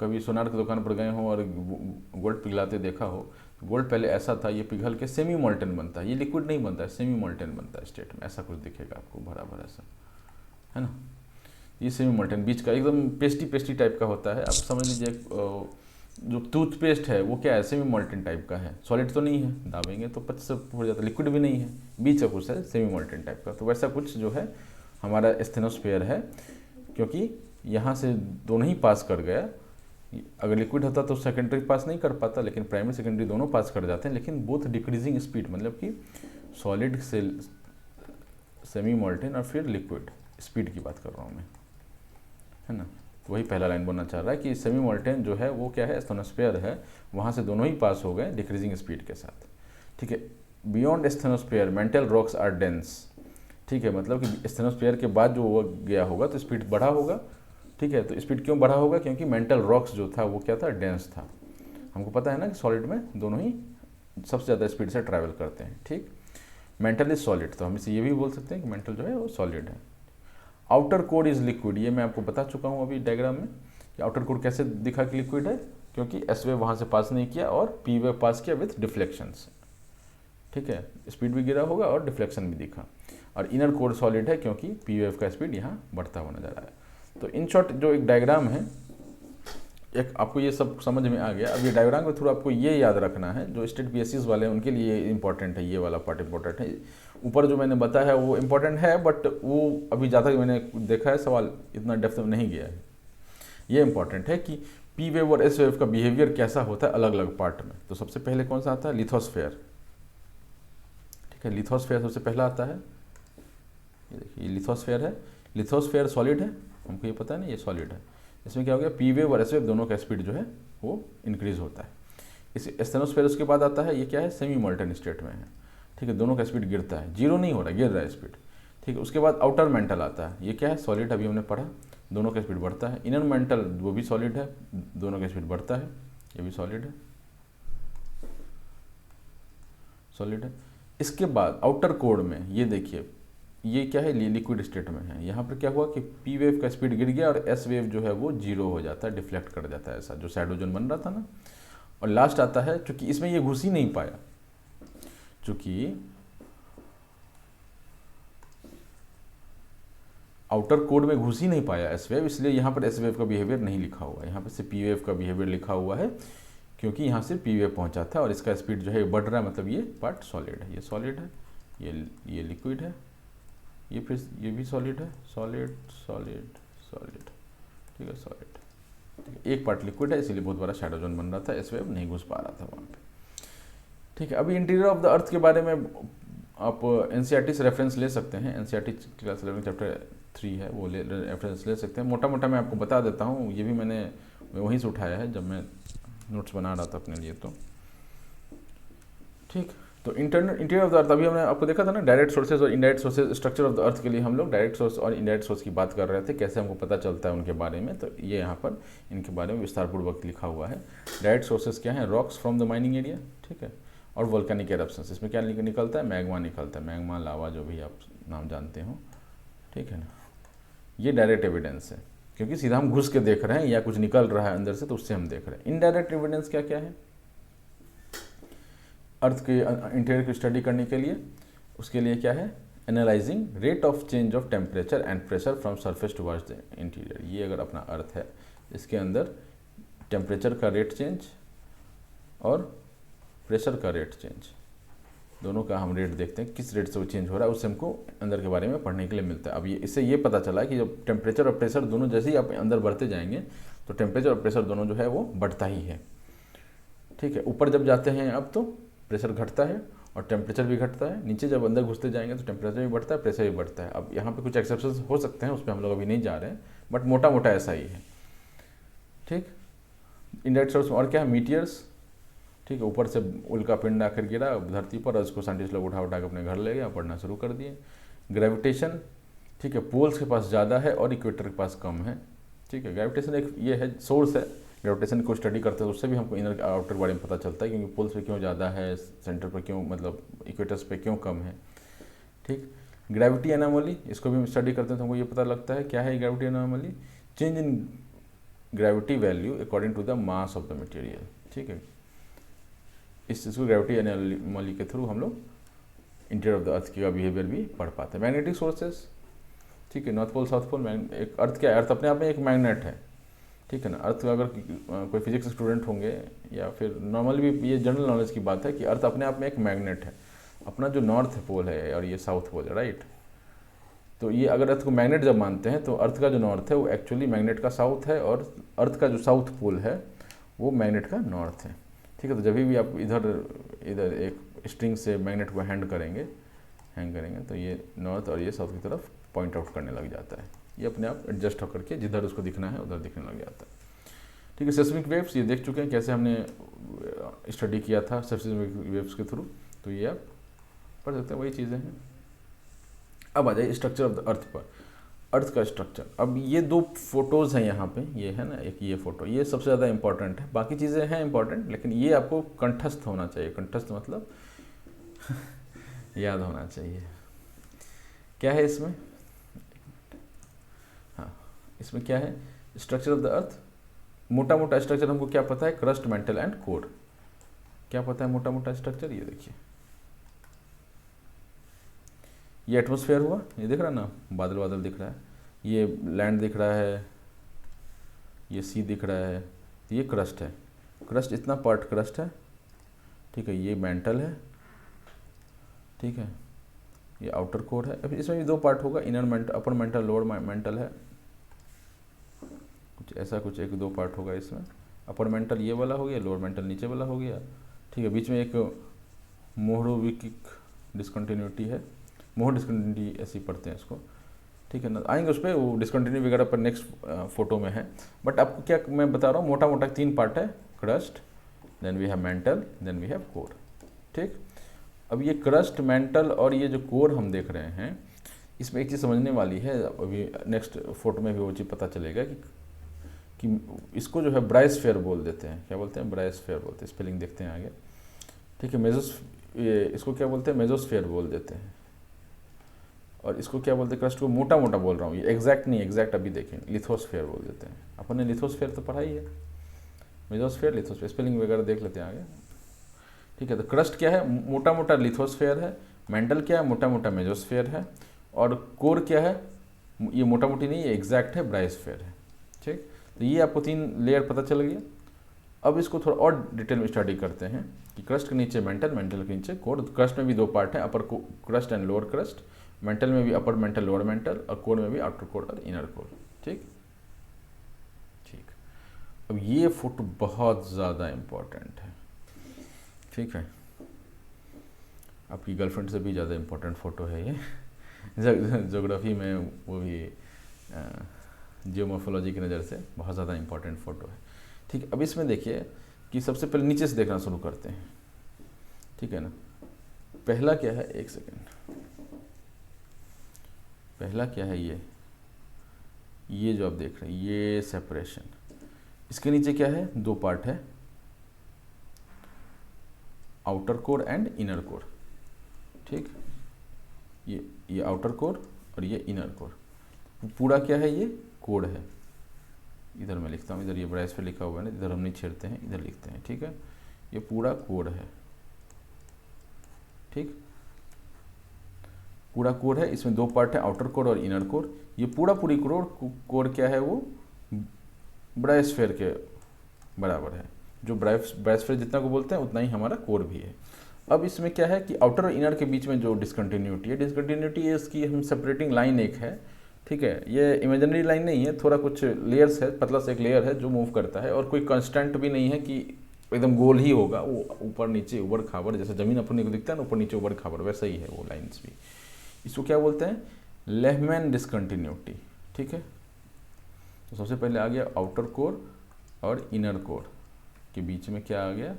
कभी सोनार की दुकान पर गए हो और गोल्ड पिघलाते देखा हो, गोल्ड पहले ऐसा था, ये पिघल के सेमी मोल्टेन बनता है, ये लिक्विड नहीं बनता है, सेमी मोल्टेन बनता है स्टेट में, ऐसा कुछ दिखेगा आपको भरा भरा सा, है ना। ये सेमी मोल्टेन बीच का एकदम पेस्टी पेस्टी टाइप का होता है। आप समझ लीजिए जो टूथपेस्ट है वो क्या है, सेमी मोल्टेन टाइप का है, सॉलिड तो नहीं है, दाबेंगे तो पच से हो जाता है, लिक्विड भी नहीं है, बीच का कुछ है सेमी मोल्टेन टाइप का। तो वैसा कुछ जो है हमारा एस्थेनोस्फेयर है, क्योंकि यहाँ से दोनों ही पास कर गया। अगर लिक्विड होता तो सेकेंडरी पास नहीं कर पाता, लेकिन प्राइमरी सेकेंडरी दोनों पास कर जाते हैं, लेकिन बोथ डिक्रीजिंग स्पीड, मतलब कि सॉलिड से सेमी मोल्टेन और फिर लिक्विड स्पीड की बात कर रहा हूँ मैं, है ना। तो वही पहला लाइन बोलना चाह रहा है कि सेमी मोल्टेन जो है वो क्या है, एस्थेनोस्फेयर है, वहाँ से दोनों ही पास हो गए डिक्रीजिंग स्पीड के साथ। ठीक है, beyond asthenosphere mantle rocks are dense. ठीक है, मतलब कि एस्थेनोस्फेयर के बाद जो वो गया होगा तो स्पीड बढ़ा होगा। ठीक है, तो स्पीड क्यों बढ़ा होगा, क्योंकि मेंटल रॉक्स जो था वो क्या था, डेंस था। हमको पता है ना कि सॉलिड में दोनों ही सबसे ज़्यादा स्पीड से ट्रैवल करते हैं। ठीक, मेंटल इज सॉलिड, तो हम इसे ये भी बोल सकते हैं कि मेंटल जो है वो सॉलिड है। आउटर कोर इज लिक्विड, ये मैं आपको बता चुका हूँ अभी डायग्राम में कि आउटर कोर कैसे दिखा कि लिक्विड है, क्योंकि एस वेव वहाँ से पास नहीं किया और पी वेव पास किया विथ डिफ्लेक्शंस। ठीक है, स्पीड भी गिरा होगा और डिफ्लेक्शन भी दिखा। और इनर कोर सॉलिड है, क्योंकि पी वेव का स्पीड यहाँ बढ़ता हुआ नजर आया। तो इन शॉर्ट जो एक डायग्राम है, एक आपको ये सब समझ में आ गया। अब ये डायग्राम के थ्रू आपको ये याद रखना है, जो स्टेट पीएससीज वाले हैं उनके लिए इंपॉर्टेंट है, ये वाला पार्ट इंपॉर्टेंट है। ऊपर जो मैंने बताया है वो इंपॉर्टेंट है, बट वो अभी ज़्यादा मैंने देखा है सवाल इतना डेप्थ में नहीं गया है। ये इंपॉर्टेंट है कि पी वेव और एस वेव का बिहेवियर कैसा होता है अलग अलग पार्ट में। तो सबसे पहले कौन सा आता है, लिथोस्फेयर। ठीक है, लिथोस्फेयर सबसे पहला आता है। ये देखिए, ये लिथोस्फेयर है, लिथोस्फेयर सॉलिड है, हमको ये पता है ना, ये सॉलिड है। इसमें क्या हो गया, पी वेव और एस वेव दोनों का स्पीड जो है वो इंक्रीज होता है। इस एस्थेनोस्फेयर उसके बाद आता है, ये क्या है, सेमी मोल्टेन स्टेट में है। ठीक है, दोनों का स्पीड गिरता है, जीरो नहीं हो रहा, गिर रहा है स्पीड। ठीक है, उसके बाद आउटर मेंटल आता है, ये क्या है, सॉलिड, अभी हमने पढ़ा, दोनों का स्पीड बढ़ता है। इनर मेंटल वो भी सॉलिड है, दोनों का स्पीड बढ़ता है, ये भी सॉलिड है, सॉलिड है। इसके बाद आउटर कोर में ये देखिए, ये क्या है, लिक्विड स्टेट में है। यहाँ पर क्या हुआ कि पी वेव का स्पीड गिर गया और एस वेव जो है वो जीरो हो जाता है, डिफ्लेक्ट कर जाता है, ऐसा जो शैडो जोन बन रहा था ना। और लास्ट आता है, चूंकि इसमें ये घुस ही नहीं पाया, चूंकि आउटर कोड में घुस ही नहीं पाया एस वेव, इसलिए यहाँ पर एस वेव का बिहेवियर नहीं लिखा हुआ है, यहाँ पर से पी वेव का बिहेवियर लिखा हुआ है, क्योंकि यहाँ से पी वेव पहुँचा था और इसका स्पीड जो है बढ़ रहा है, मतलब ये पार्ट सॉलिड है, ये सॉलिड है, ये लिक्विड है, ये फिर ये भी सॉलिड है, सॉलिड सॉलिड सॉलिड। ठीक है, सॉलिड। ठीक है, एक पार्ट लिक्विड है, इसीलिए बहुत बड़ा शैडो जोन बन रहा था, एस वेव नहीं घुस पा रहा था वहाँ पे। ठीक है, अभी इंटीरियर ऑफ द अर्थ के बारे में आप एनसीईआरटी से रेफरेंस ले सकते हैं, एनसीईआरटी क्लास 11 चैप्टर 3 है, वो रेफरेंस ले सकते हैं। मोटा मोटा मैं आपको बता देता हूँ, ये भी मैंने वहीं से उठाया है जब मैं नोट्स बना रहा था अपने लिए। तो ठीक, तो इंटीरियर ऑफ द अर्थ, अभी हमने आपको देखा था ना, डायरेक्ट सोर्सेज और indirect sources. Structure of the earth के लिए हम लोग डायरेक्ट सोर्स और इनडायरेक्ट सोर्स की बात कर रहे थे, कैसे हमको पता चलता है उनके बारे में। तो ये यहाँ पर इनके बारे में विस्तारपूर्वक लिखा हुआ है। डायरेक्ट सोर्सेज क्या है? Rocks from the mining area, ठीक है, और वोल्केनिक एरप्शंस। इसमें क्या निकलता है? मैग्मा निकलता है, मैग्मा, लावा, जो भी आप नाम जानते हो, ठीक है ना। ये डायरेक्ट एविडेंस है, क्योंकि सीधा हम घुस के देख रहे हैं या कुछ निकल रहा है अंदर से, तो उससे हम देख रहे हैं। इनडायरेक्ट एविडेंस क्या क्या है? अर्थ के इंटीरियर की स्टडी करने के लिए, उसके लिए क्या है? Analysing rate of change of temperature and pressure from surface towards the interior. ये अगर अपना अर्थ है, इसके अंदर टेम्परेचर का रेट चेंज और प्रेशर का रेट चेंज, दोनों का हम रेट देखते हैं, किस रेट से वो चेंज हो रहा है, उससे हमको अंदर के बारे में पढ़ने के लिए मिलता है। अब ये इससे ये पता चला कि जब टेम्परेचर और प्रेशर दोनों जैसे ही आप अंदर बढ़ते जाएंगे, तो टेम्परेचर और प्रेशर दोनों जो है वो बढ़ता ही है, ठीक है। ऊपर जब जाते हैं अब तो प्रेशर घटता है और टेम्परेचर भी घटता है। नीचे जब अंदर घुसते जाएंगे तो टेम्परेचर भी बढ़ता है, प्रेशर भी बढ़ता है। अब यहाँ पे कुछ एक्सेप्शन हो सकते हैं, उस पर हम लोग अभी नहीं जा रहे हैं, बट मोटा मोटा ऐसा ही है, ठीक। इनडायरेक्ट सोर्स और क्या है? मीटियर्स, ठीक है, ऊपर से उल्का पिंड आकर गिरा धरती पर और उसको साइंटिस्ट लोग उठा उठा के अपने घर ले गया, पढ़ना शुरू कर दिए। ग्रेविटेशन, ठीक है, पोल्स के पास ज़्यादा है और इक्वेटर के पास कम है, ठीक है। ग्रेविटेशन एक ये है सोर्स है, ग्रेविटेशन को स्टडी करते हैं तो उससे भी हमको इनर आउटर के बारे में पता चलता है, क्योंकि पोल्स पे क्यों ज़्यादा है, सेंटर पर क्यों, मतलब इक्वेटर्स पे क्यों कम है, ठीक। ग्रेविटी एनोमली, इसको भी हम स्टडी करते हैं तो हमको ये पता लगता है क्या है gravity anomaly? Change in gravity value according to the mass of the material, ठीक है। इस चीज़ को ग्रेविटी एनोमली के थ्रू हम लोग इंटीरियर ऑफ द अर्थ का बिहेवियर भी पढ़ पाते हैं। मैग्नेटिक सोर्सेज, ठीक है, नॉर्थ पोल साउथ पोल। एक अर्थ क्या है? अर्थ अपने आप में एक मैग्नेट है, ठीक है ना। अर्थ अगर कोई फिजिक्स स्टूडेंट होंगे या फिर नॉर्मली भी ये जनरल नॉलेज की बात है कि अर्थ अपने आप में एक मैग्नेट है। अपना जो नॉर्थ पोल है और ये साउथ पोल है, राइट। तो ये अगर अर्थ को मैग्नेट जब मानते हैं तो अर्थ का जो नॉर्थ है वो एक्चुअली मैग्नेट का साउथ है, और अर्थ का जो साउथ पोल है वो मैग्नेट का नॉर्थ है, ठीक है। तो जब भी आप इधर एक स्ट्रिंग से मैग्नेट को हैंग करेंगे तो ये नॉर्थ और ये साउथ की तरफ पॉइंट आउट करने लग जाता है। ये अपने आप एडजस्ट होकर के जिधर उसको दिखना है उधर दिखने लग जाता है, ठीक है। सेस्मिक वेव्स, ये देख चुके हैं कैसे हमने स्टडी किया था सेस्मिक वेव्स के थ्रू, तो ये आप पढ़ सकते हैं, वही चीज़ें हैं। अब आ जाइए स्ट्रक्चर ऑफ द अर्थ पर, अर्थ का स्ट्रक्चर। अब ये 2 फोटोज़ हैं यहाँ पे, ये है ना, एक ये फोटो, ये सबसे ज़्यादा इंपॉर्टेंट है। बाकी चीज़ें हैं इंपॉर्टेंट, लेकिन ये आपको कंठस्थ होना चाहिए। कंठस्थ मतलब याद होना चाहिए। क्या है इसमें? हाँ, इसमें क्या है? Structure of the earth. मोटा मोटा स्ट्रक्चर हमको क्या पता है? Crust, mental and core. क्या पता है मोटा मोटा स्ट्रक्चर? ये देखिए, ये एटमॉस्फेयर हुआ, ये दिख रहा है ना, बादल बादल दिख रहा है, ये लैंड दिख रहा है, ये सी दिख रहा है, ये क्रस्ट है। क्रस्ट, इतना पार्ट क्रस्ट है, ठीक है। ये मेंटल है, ठीक है, ये आउटर कोर है। अभी इसमें भी 2 पार्ट होगा, इनर मेंटल, अपर मेंटल, लोअर मेंटल है, कुछ ऐसा, कुछ 1-2 पार्ट होगा इसमें। अपर मेंटल ये वाला हो गया, लोअर मेंटल नीचे वाला हो गया, ठीक है। बीच में एक मोहरोविकिक डिस्कंटिन्यूटी है, मोहर डिस्कंटिन्यूटी ऐसे ही पढ़ते हैं इसको, ठीक है ना। आएंगे उस पर, वो डिस्कंटिन्यू वगैरह पर नेक्स्ट फोटो में है। बट आपको क्या मैं बता रहा हूँ, मोटा मोटा 3 पार्ट है, crust, then we have mantle, then we have core, ठीक। अब ये क्रस्ट, मेंटल और ये जो कोर हम देख रहे हैं, इसमें एक चीज़ समझने वाली है, अभी नेक्स्ट फोटो में भी वो चीज़ पता चलेगा कि इसको जो है ब्रायोस्फीयर बोल देते हैं। क्या बोलते हैं? ब्रायोस्फीयर बोलते हैं। स्पेलिंग देखते हैं आगे, ठीक है। ये इसको क्या बोलते हैं? मेसोस्फीयर बोल देते हैं। और इसको क्या बोलते हैं? क्रस्ट को मोटा मोटा बोल रहा हूँ, ये एग्जैक्ट नहीं, एग्जैक्ट अभी देखेंगे। लिथोस्फीयर बोल देते हैं। अपन ने लिथोस्फीयर तो पढ़ा ही है, मेसोस्फीयर, लिथोस्फीयर, स्पेलिंग वगैरह देख लेते हैं आगे, ठीक है। तो क्रस्ट क्या है? मोटा मोटा लिथोस्फीयर है। मेंटल क्या है? मोटा मोटा मेसोस्फीयर है। और कोर क्या है? ये मोटा मोटी नहीं, ये एग्जैक्ट है, ब्रायोस्फीयर है, ठीक। तो ये आपको 3 लेयर पता चल गया। अब इसको थोड़ा और डिटेल में स्टडी करते हैं कि क्रस्ट के नीचे मेंटल, मेंटल के नीचे कोर। क्रस्ट में भी 2 पार्ट हैं, upper crust and lower crust. Mantle में भी अपर मेंटल, लोअर मेंटल, और कोर में भी आउटर कोर और इनर कोर, ठीक ठीक। अब ये फोटो बहुत ज़्यादा इम्पोर्टेंट है, ठीक है। आपकी गर्लफ्रेंड से भी ज़्यादा इम्पोर्टेंट फ़ोटो है ये। ज्योग्राफी में वो भी जियोमॉर्फोलॉजी की नज़र से बहुत ज़्यादा इंपॉर्टेंट फोटो है। ठीक, अब इसमें देखिए कि सबसे पहले नीचे से देखना शुरू करते हैं, ठीक है ना। पहला क्या है, एक सेकेंड, पहला क्या है, ये जो आप देख रहे हैं ये सेपरेशन, इसके नीचे क्या है, दो पार्ट है, outer core and inner core. ठीक, ये आउटर कोर और ये इनर कोर, पूरा क्या है, ये कोड है। इधर मैं लिखता हूँ, इधर ये बड़ा इस पर लिखा हुआ है ना, इधर हम नहीं छेड़ते हैं, इधर लिखते हैं। ठीक है, ये पूरा कोड है। ठीक, पूरा कोर है, इसमें दो पार्ट है, आउटर कोर और इनर कोर। ये पूरी कोर क्या है, वो ब्रायोस्फीयर के बराबर है। जो ब्रायोस्फीयर जितना को बोलते हैं उतना ही हमारा कोर भी है। अब इसमें क्या है कि आउटर और इनर के बीच में जो डिसकंटिन्यूटी है इसकी हम सेपरेटिंग लाइन एक है। ठीक है, ये इमेजिनरी लाइन नहीं है, थोड़ा कुछ लेयर्स है, पतला सा एक लेयर है जो मूव करता है, और कोई कांस्टेंट भी नहीं है कि एकदम गोल ही होगा, वो ऊपर नीचे उबड़ खाबड़, जैसे जमीन अपने को दिखता है ना ऊपर नीचे उबड़ खाबड़, वैसा ही है वो लाइन्स भी। इसको क्या बोलते हैं, लेहमैन डिसकंटिन्यूटी। ठीक है, तो सबसे पहले आ गया आउटर कोर और इनर कोर के बीच में क्या आ गया,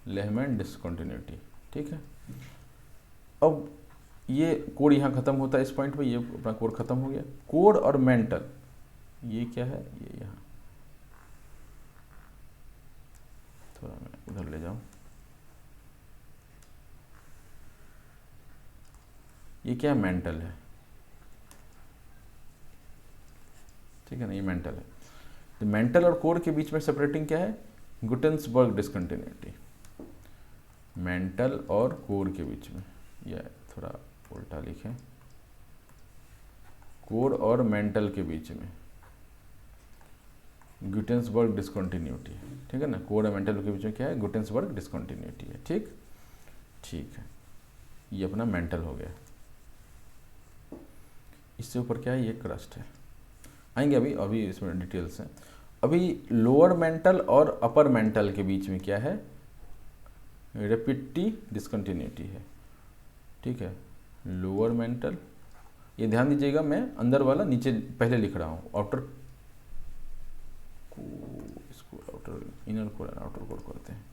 लेहमैन डिसकंटिन्यूटी। ठीक है, अब ये कोर यहाँ खत्म होता है इस पॉइंट पे, ये अपना कोर खत्म हो गया। कोर और मेंटल, ये क्या है, ये यहाँ थोड़ा मैं उधर ले जाऊं, ये क्या है, मेंटल है। ठीक है ना, ये मेंटल है। तो मेंटल और कोर के बीच में सेपरेटिंग क्या है, गुटेन्सबर्ग डिसकंटिन्यूटी। मेंटल और कोर के बीच में, या थोड़ा उल्टा लिखें, कोर और मेंटल के बीच में गुटेन्सबर्ग डिसकंटिन्यूटी। ठीक है ना, कोर और मेंटल के बीच में क्या है, गुटेन्सबर्ग डिसकंटिन्यूटी है। ठीक, ठीक है, ये अपना मेंटल हो गया। इससे ऊपर क्या है, ये क्रस्ट है, आएंगे अभी इसमें डिटेल्स हैं। अभी लोअर मेंटल और अपर मेंटल के बीच में क्या है, रेपिटिव डिसकंटिन्यूटी है। ठीक है, लोअर मेंटल, ये ध्यान दीजिएगा, मैं अंदर वाला नीचे पहले लिख रहा हूँ, आउटर को, इसको outer inner core and outer core करते हैं,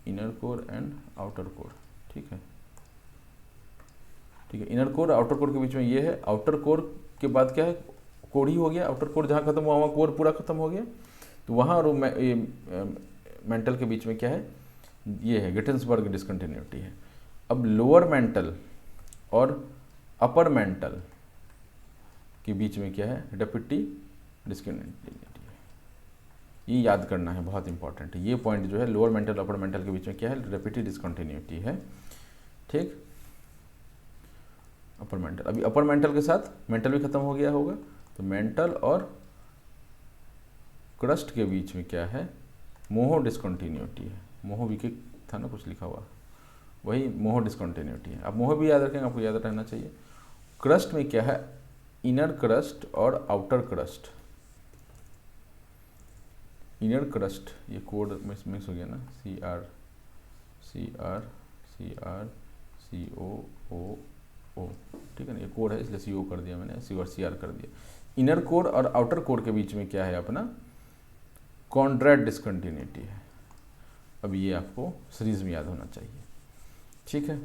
inner core and outer core. ठीक है, ठीक है, इनर कोर आउटर कोर के बीच में ये है। आउटर कोर के बाद क्या है, कोर ही हो गया, आउटर कोर जहाँ खत्म हुआ वहाँ कोर पूरा खत्म हो गया। तो वहाँ और मेंटल के बीच में क्या है, ये है गुटेन्सबर्ग डिसकंटिन्यूटी है। अब लोअर मेंटल और अपर मेंटल के बीच में क्या है, रेपिटिव डिसकंटिन्यूटी है। ये याद करना है, बहुत इंपॉर्टेंट है ये पॉइंट जो है, लोअर मेंटल अपर मेंटल के बीच में क्या है, रेपिटिव डिसकंटिन्यूटी है। ठीक, अपर मेंटल, अभी अपर मेंटल के साथ मेंटल भी खत्म हो गया होगा, तो मेंटल और क्रस्ट के बीच में क्या है, मोहो डिसकंटिन्यूटी है। मोहो भी था ना कुछ लिखा हुआ, वही मोहो डिसकंटिन्यूटी है। आप मोहो भी याद रखेंगे, आपको याद रहना चाहिए। क्रस्ट में क्या है, इनर क्रस्ट और आउटर क्रस्ट। इनर क्रस्ट, ये कोड मिक्स हो गया ना, CR ठीक है ना, ये कोड है इसलिए CO कर दिया मैंने, C और CR कर दिया। इनर कोर और आउटर कोर के बीच में क्या है अपना, कॉन्ड्रैट डिसकंटिन्यूटी है। अब ये आपको सीरीज में याद होना चाहिए। ठीक है,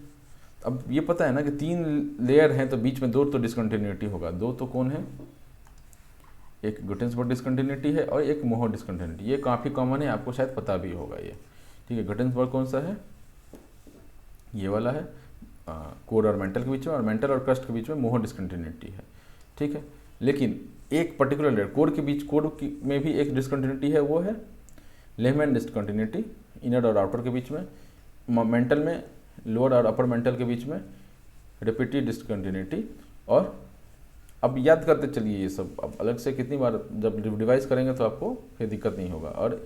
अब ये पता है ना कि 3 लेयर हैं तो बीच में 2 तो डिसकंटिन्यूटी होगा। 2 तो कौन है, एक गुटेन्सबर्ग डिसकंटिन्यूटी है और एक मोहो डिसकंटिन्यूटी। ये काफ़ी कॉमन है, आपको शायद पता भी होगा ये। ठीक है, गुटेन्सबर्ग कौन सा है, ये वाला है, कोर और मेंटल के बीच में, और मेंटल और क्रस्ट के बीच में मोहो डिसकंटिन्यूटी है। ठीक है, लेकिन एक पर्टिकुलर लेयर कोर के बीच, में भी एक डिसकंटिन्यूटी है, वो है लेहमैन डिसकंटिन्यूटी, इनर और आउटर के बीच में। मेंटल में लोअर और अपर मेंटल के बीच में रेपिटिव डिसकंटिन्यूटी। और अब याद करते चलिए ये सब, अब अलग से कितनी बार जब डिवाइस करेंगे तो आपको फिर दिक्कत नहीं होगा। और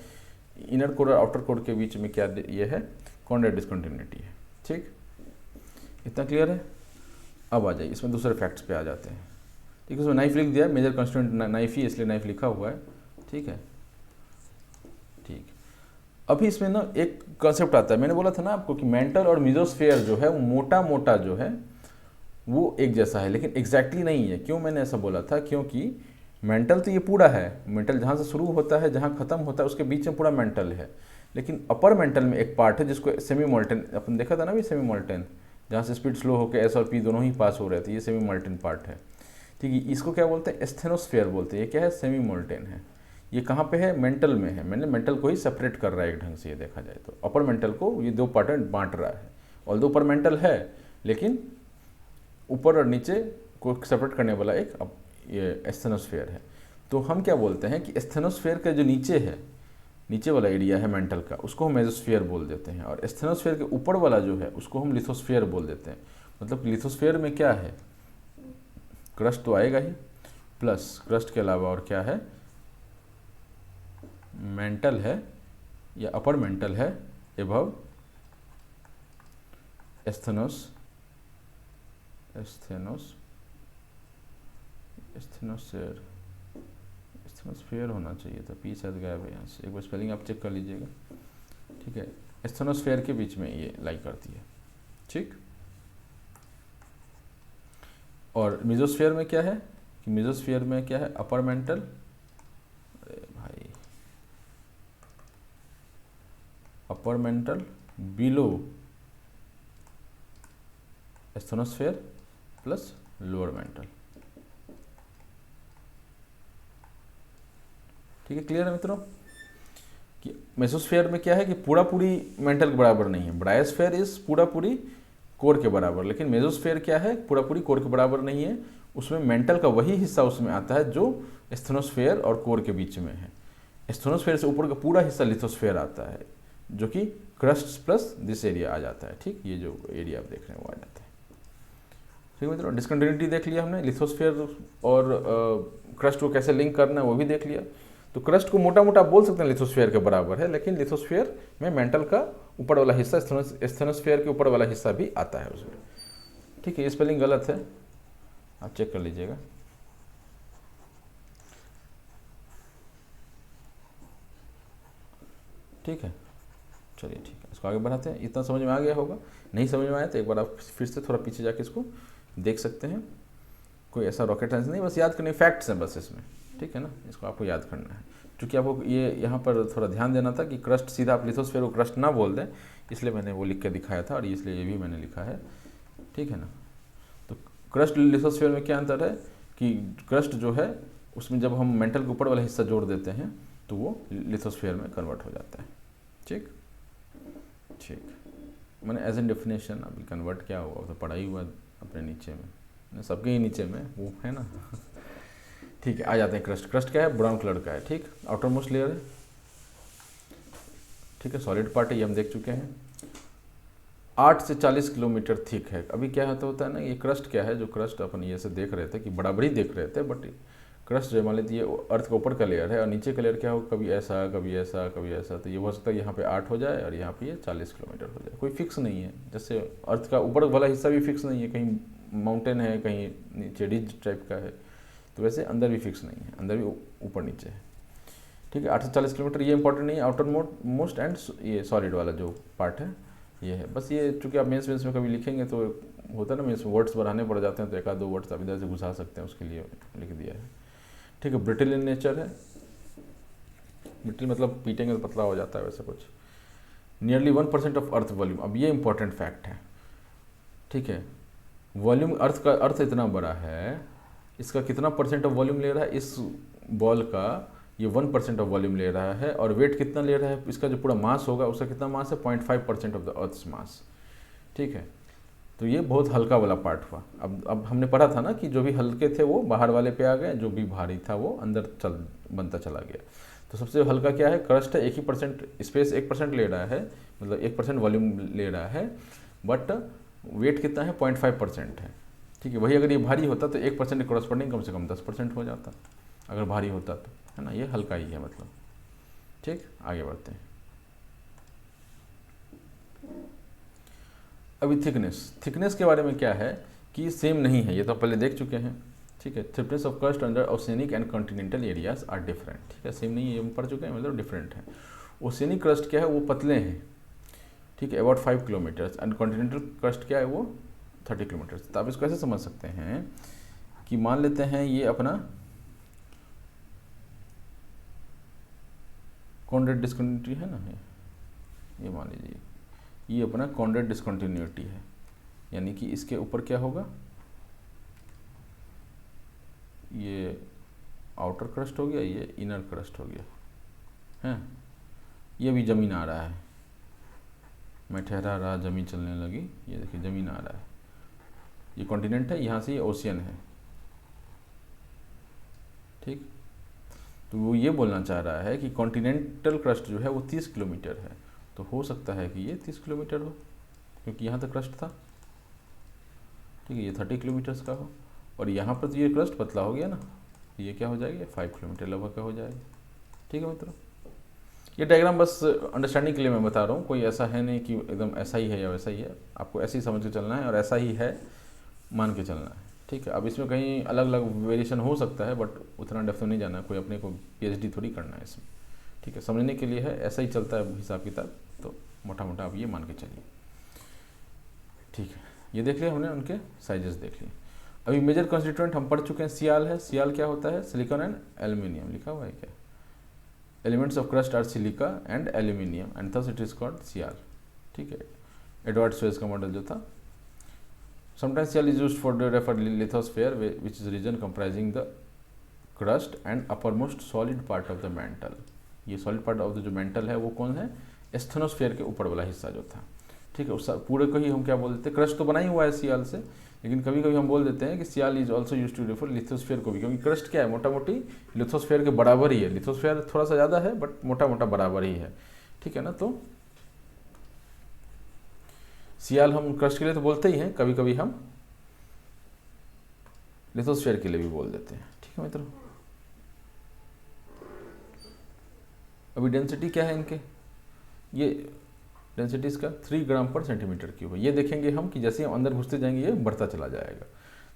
इनर कोर और आउटर कोर के बीच में क्या ये है, कॉन्ड्रैट डिसकंटिन्यूटी है। ठीक, इतना क्लियर है। अब आ जाइए इसमें दूसरे फैक्ट्स पे आ जाते हैं। ठीक है, उसमें नाइफ लिख दिया, मेजर कंस्टिट्यूएंट नाइफ ही, इसलिए नाइफ लिखा हुआ है। ठीक है, ठीक, अभी इसमें ना एक कॉन्सेप्ट आता है, मैंने बोला था ना आपको कि मेंटल और मेसोस्फीयर जो है वो मोटा जो है वो एक जैसा है, लेकिन एग्जैक्टली नहीं है। क्यों मैंने ऐसा बोला था? क्योंकि मेंटल तो ये पूरा है, मेंटल जहाँ से शुरू होता है जहाँ ख़त्म होता है उसके बीच में पूरा मेंटल है। लेकिन अपर मेंटल में एक पार्ट है जिसको सेमी मोल्टेन, अपन देखा था ना भी, सेमी मोल्टेन, जहाँ से स्पीड स्लो होकर एस और पी दोनों ही पास हो रहे थे, ये सेमी मोल्टेन पार्ट है। ठीक है, इसको क्या बोलते हैं? एस्थेनोस्फेयर बोलते हैं। ये क्या है? सेमी मोल्टेन है। ये कहाँ पे है? मेंटल में है। मैंने मेंटल को ही सेपरेट कर रहा है एक ढंग से, ये देखा जाए तो अपर मेंटल को ये दो पार्ट में बांट रहा है। ऑल दो अपर मेंटल है, लेकिन ऊपर और नीचे को सेपरेट करने वाला एक ये एस्थेनोस्फेयर है। तो हम क्या बोलते हैं कि एस्थेनोस्फेयर का जो नीचे है, नीचे वाला एरिया है मेंटल का, उसको हम मेसोस्फेयर बोल देते हैं, और एस्थेनोस्फेयर के ऊपर वाला जो है उसको हम लिथोस्फेयर बोल देते हैं। मतलब लिथोस्फेयर में क्या है? क्रस्ट तो आएगा ही, प्लस क्रस्ट के अलावा और क्या है? मेंटल है या अपर मेंटल है एबव एस्थेनोस्फेयर होना चाहिए था, पी शायद गायब है यहाँ से, एक बार स्पेलिंग आप चेक कर लीजिएगा। ठीक है, एस्थेनोस्फेयर के बीच में ये लाई करती है। ठीक, और मेसोस्फेयर में क्या है कि मेसोस्फेयर में क्या है? अपर मेंटल, अरे भाई, upper mantle below asthenosphere plus lower mental. ठीक है, क्लियर है मित्रों? कि मेसोस्फेयर में क्या है कि पूरा पूरी मेंटल के बराबर नहीं है। ब्रायोस्फेयर इज पूरा पूरी कोर के बराबर, लेकिन मेसोस्फेयर क्या है? पूरा पूरी कोर के बराबर नहीं है। उसमें मेंटल का वही हिस्सा उसमें आता है जो एस्थेनोस्फेयर और कोर के बीच में है। एस्थेनोस्फेयर से ऊपर का पूरा हिस्सा लिथोस्फेयर आता है, जो कि क्रस्ट प्लस दिस एरिया आ जाता है। ठीक, ये जो एरिया आप देख रहे हैं वो आ जाता है। ठीक है मित्रों, डिस्कंटिन्यूटी देख लिया हमने, लिथोस्फेयर और क्रस्ट को कैसे लिंक करना है वो भी देख लिया। तो क्रस्ट को मोटा मोटा बोल सकते हैं लिथोस्फेयर के बराबर है, लेकिन लिथोस्फेयर में मेंटल का ऊपर वाला हिस्सा, एस्थेनोस्फेयर के ऊपर वाला हिस्सा भी आता है उसमें। ठीक है, ये स्पेलिंग गलत है, आप चेक कर लीजिएगा। ठीक है, चलिए ठीक है, इसको आगे बढ़ाते हैं। इतना समझ में आ गया होगा, नहीं समझ में आया तो एक बार आप फिर से थोड़ा पीछे जाके इसको देख सकते हैं। कोई ऐसा रॉकेट साइंस नहीं, बस याद करने फैक्ट्स हैं बस इसमें। ठीक है ना, इसको आपको याद करना है। क्योंकि आपको ये यहाँ पर थोड़ा ध्यान देना था कि क्रस्ट सीधा आप लिथोस्फेयर को क्रस्ट ना बोल दें, इसलिए मैंने वो लिख के दिखाया था, और इसलिए ये भी मैंने लिखा है। ठीक है ना, तो क्रस्ट लिथोस्फेयर में क्या अंतर है कि क्रस्ट जो है उसमें जब हम मेंटल के ऊपर वाला हिस्सा जोड़ देते हैं तो वो लिथोस्फेयर में कन्वर्ट हो जाता है। ठीक ठीक, मैंने एज एन डेफिनेशन अभी कन्वर्ट क्या हुआ तो पढ़ा ही हुआ अपने नीचे में, सबके ही नीचे में वो है ना। ठीक है, आ जाते हैं क्रस्ट। क्रस्ट क्या है? ब्राउन कलर का है। ठीक, आउटर मोस्ट लेयर है। ठीक है, सॉलिड पार्ट है, ये हम देख चुके हैं। 8 से 40 किलोमीटर थिक है। अभी क्या होता है ना, ये क्रस्ट क्या है, जो क्रस्ट अपन ये से देख रहे थे कि बराबरी देख रहे थे, बट क्रस्ट जो मान लीजिए ये अर्थ के ऊपर का लेयर है और नीचे का लेयर क्या हो, कभी ऐसा कभी ऐसा कभी ऐसा, तो ये हो सकता है यहाँ पे 8 हो जाए और यहाँ पे ये 40 किलोमीटर हो जाए। कोई फिक्स नहीं है, जैसे अर्थ का ऊपर वाला हिस्सा भी फिक्स नहीं है, कहीं माउंटेन है कहीं नीचे रिज टाइप का है, तो वैसे अंदर भी फिक्स नहीं है, अंदर भी ऊपर नीचे है। ठीक है, 8 से 40 किलोमीटर, ये इंपॉर्टेंट नहीं है। आउटर मोस्ट एंड ये सॉलिड वाला जो पार्ट है ये है। बस ये चूँकि आप मेंस में कभी लिखेंगे तो होता है ना, मेंस वर्ड्स बढ़ाने पड़ जाते हैं, तो एक आध दो वर्ड्स आप इधर से घुसा सकते हैं, उसके लिए लिख दिया है। ठीक है, ब्रिटल इन नेचर है। ब्रिटल मतलब पीटेंगे तो पतला हो जाता है, वैसे कुछ। नियरली 1% ऑफ अर्थ वॉल्यूम, अब ये इंपॉर्टेंट फैक्ट है। ठीक है, वॉल्यूम अर्थ इतना बड़ा है, इसका कितना परसेंट ऑफ वॉल्यूम ले रहा है? इस बॉल का ये 1% ऑफ वॉल्यूम ले रहा है, और वेट कितना ले रहा है? इसका जो पूरा मास होगा उसका कितना मास है? 0.5% ऑफ द अर्थ्स मास। ठीक है, तो ये बहुत हल्का वाला पार्ट हुआ। अब हमने पढ़ा था ना कि जो भी हल्के थे वो बाहर वाले पे आ गए, जो भी भारी था वो अंदर बनता चला गया। तो सबसे हल्का क्या है? क्रस्ट है। 1% स्पेस 1% ले रहा है, मतलब 1% वॉल्यूम ले रहा है, बट वेट कितना है? 0.5% है। ठीक है, वही अगर ये भारी होता तो 1% के कॉरस्पॉन्डिंग कम से कम 10% हो जाता, अगर भारी होता तो, है ना। ये हल्का ही है मतलब। ठीक, आगे बढ़ते हैं। अभी थिकनेस के बारे में क्या है कि सेम नहीं है, ये तो पहले देख चुके हैं। ठीक है, thickness of crust under oceanic and continental areas are different. ठीक है, सेम नहीं है, ये हम पढ़ चुके हैं, मतलब डिफरेंट है। ओशियनिक क्रस्ट क्या है? वो पतले हैं। ठीक है, about 5 kilometres, and continental crust क्या है? वो 30 किलोमीटर। तो आप इसको ऐसे समझ सकते हैं कि मान लेते हैं ये अपना कॉन्ड्रेट डिस्कंटिन्यूटी है ना, ये मान लीजिए ये अपना कॉन्ड्रेट डिस्कंटिन्यूटी है, यानी कि इसके ऊपर क्या होगा, ये आउटर क्रस्ट हो गया, ये इनर क्रस्ट हो गया है, ये भी ज़मीन आ रहा है, मैं ठहरा रहा ज़मीन चलने लगी, ये देखिए ज़मीन आ रहा है, ये कॉन्टिनेंट है, यहाँ से ये ओशियन है, ठीक। तो वो ये बोलना चाह रहा है कि कॉन्टिनेंटल क्रस्ट जो है वो 30 किलोमीटर है, तो हो सकता है कि ये 30 किलोमीटर हो, क्योंकि यहाँ तक क्रस्ट था, ठीक है, ये 30 किलोमीटर्स का हो, और यहाँ पर तो ये क्रस्ट पतला हो गया ना, ये क्या हो जाएगा, 5 किलोमीटर लगभग का हो जाएगा, ठीक है मित्रों। ये डायग्राम बस अंडरस्टैंडिंग के लिए मैं बता रहा हूँ, कोई ऐसा है नहीं कि एकदम ऐसा ही है या वैसा ही है, आपको ऐसे ही समझ के चलना है और ऐसा ही है मान के चलना है, ठीक है। अब इसमें कहीं अलग अलग वेरिएशन हो सकता है, बट उतना डेप्थ में नहीं जाना है, कोई अपने को PhD थोड़ी करना है इसमें, ठीक है, समझने के लिए है, ऐसा ही चलता है हिसाब किताब, तो मोटा मोटा आप ये मान के चलिए, ठीक है। ये देख लिया हमने, उनके साइजेस देख लिए। अभी मेजर कॉन्स्टिट्यूएंट हम पढ़ चुके हैं, सियाल है, सियाल क्या होता है, सिलिकॉन एंड एल्यूमिनियम लिखा हुआ है क्या, elements of crust are silica and aluminium and thus it is called sial, ठीक है, एडवर्ड स्वेज का मॉडल जो था। Sometimes Sial is used for the refer lithosphere, which is region comprising the crust and uppermost solid part of the mantle. ये solid part of the जो mantle है वो कौन है, एस्थेनोस्फेयर के ऊपर वाला हिस्सा जो था, ठीक है। उस पूरे को ही हम क्या बोलते हैं, क्रस्ट तो बना ही हुआ है सियाल से, लेकिन कभी कभी हम बोल देते हैं कि sial is also use to refer lithosphere को भी, क्योंकि क्रस्ट क्या है, मोटा मोटी लिथोस्फेयर के बराबर ही है, लिथोस्फेयर थोड़ा सा ज़्यादा है बट मोटा मोटा बराबर ही है, ठीक है ना। तो सियाल हम क्रस्ट के लिए तो बोलते ही हैं, कभी कभी हम लिथोस्फेयर के लिए भी बोल देते हैं, ठीक है मित्रों। अभी डेंसिटी क्या है इनके, ये डेंसिटी इसका 3 ग्राम पर सेंटीमीटर क्यूब है। ये देखेंगे हम कि जैसे हम अंदर घुसते जाएंगे ये बढ़ता चला जाएगा।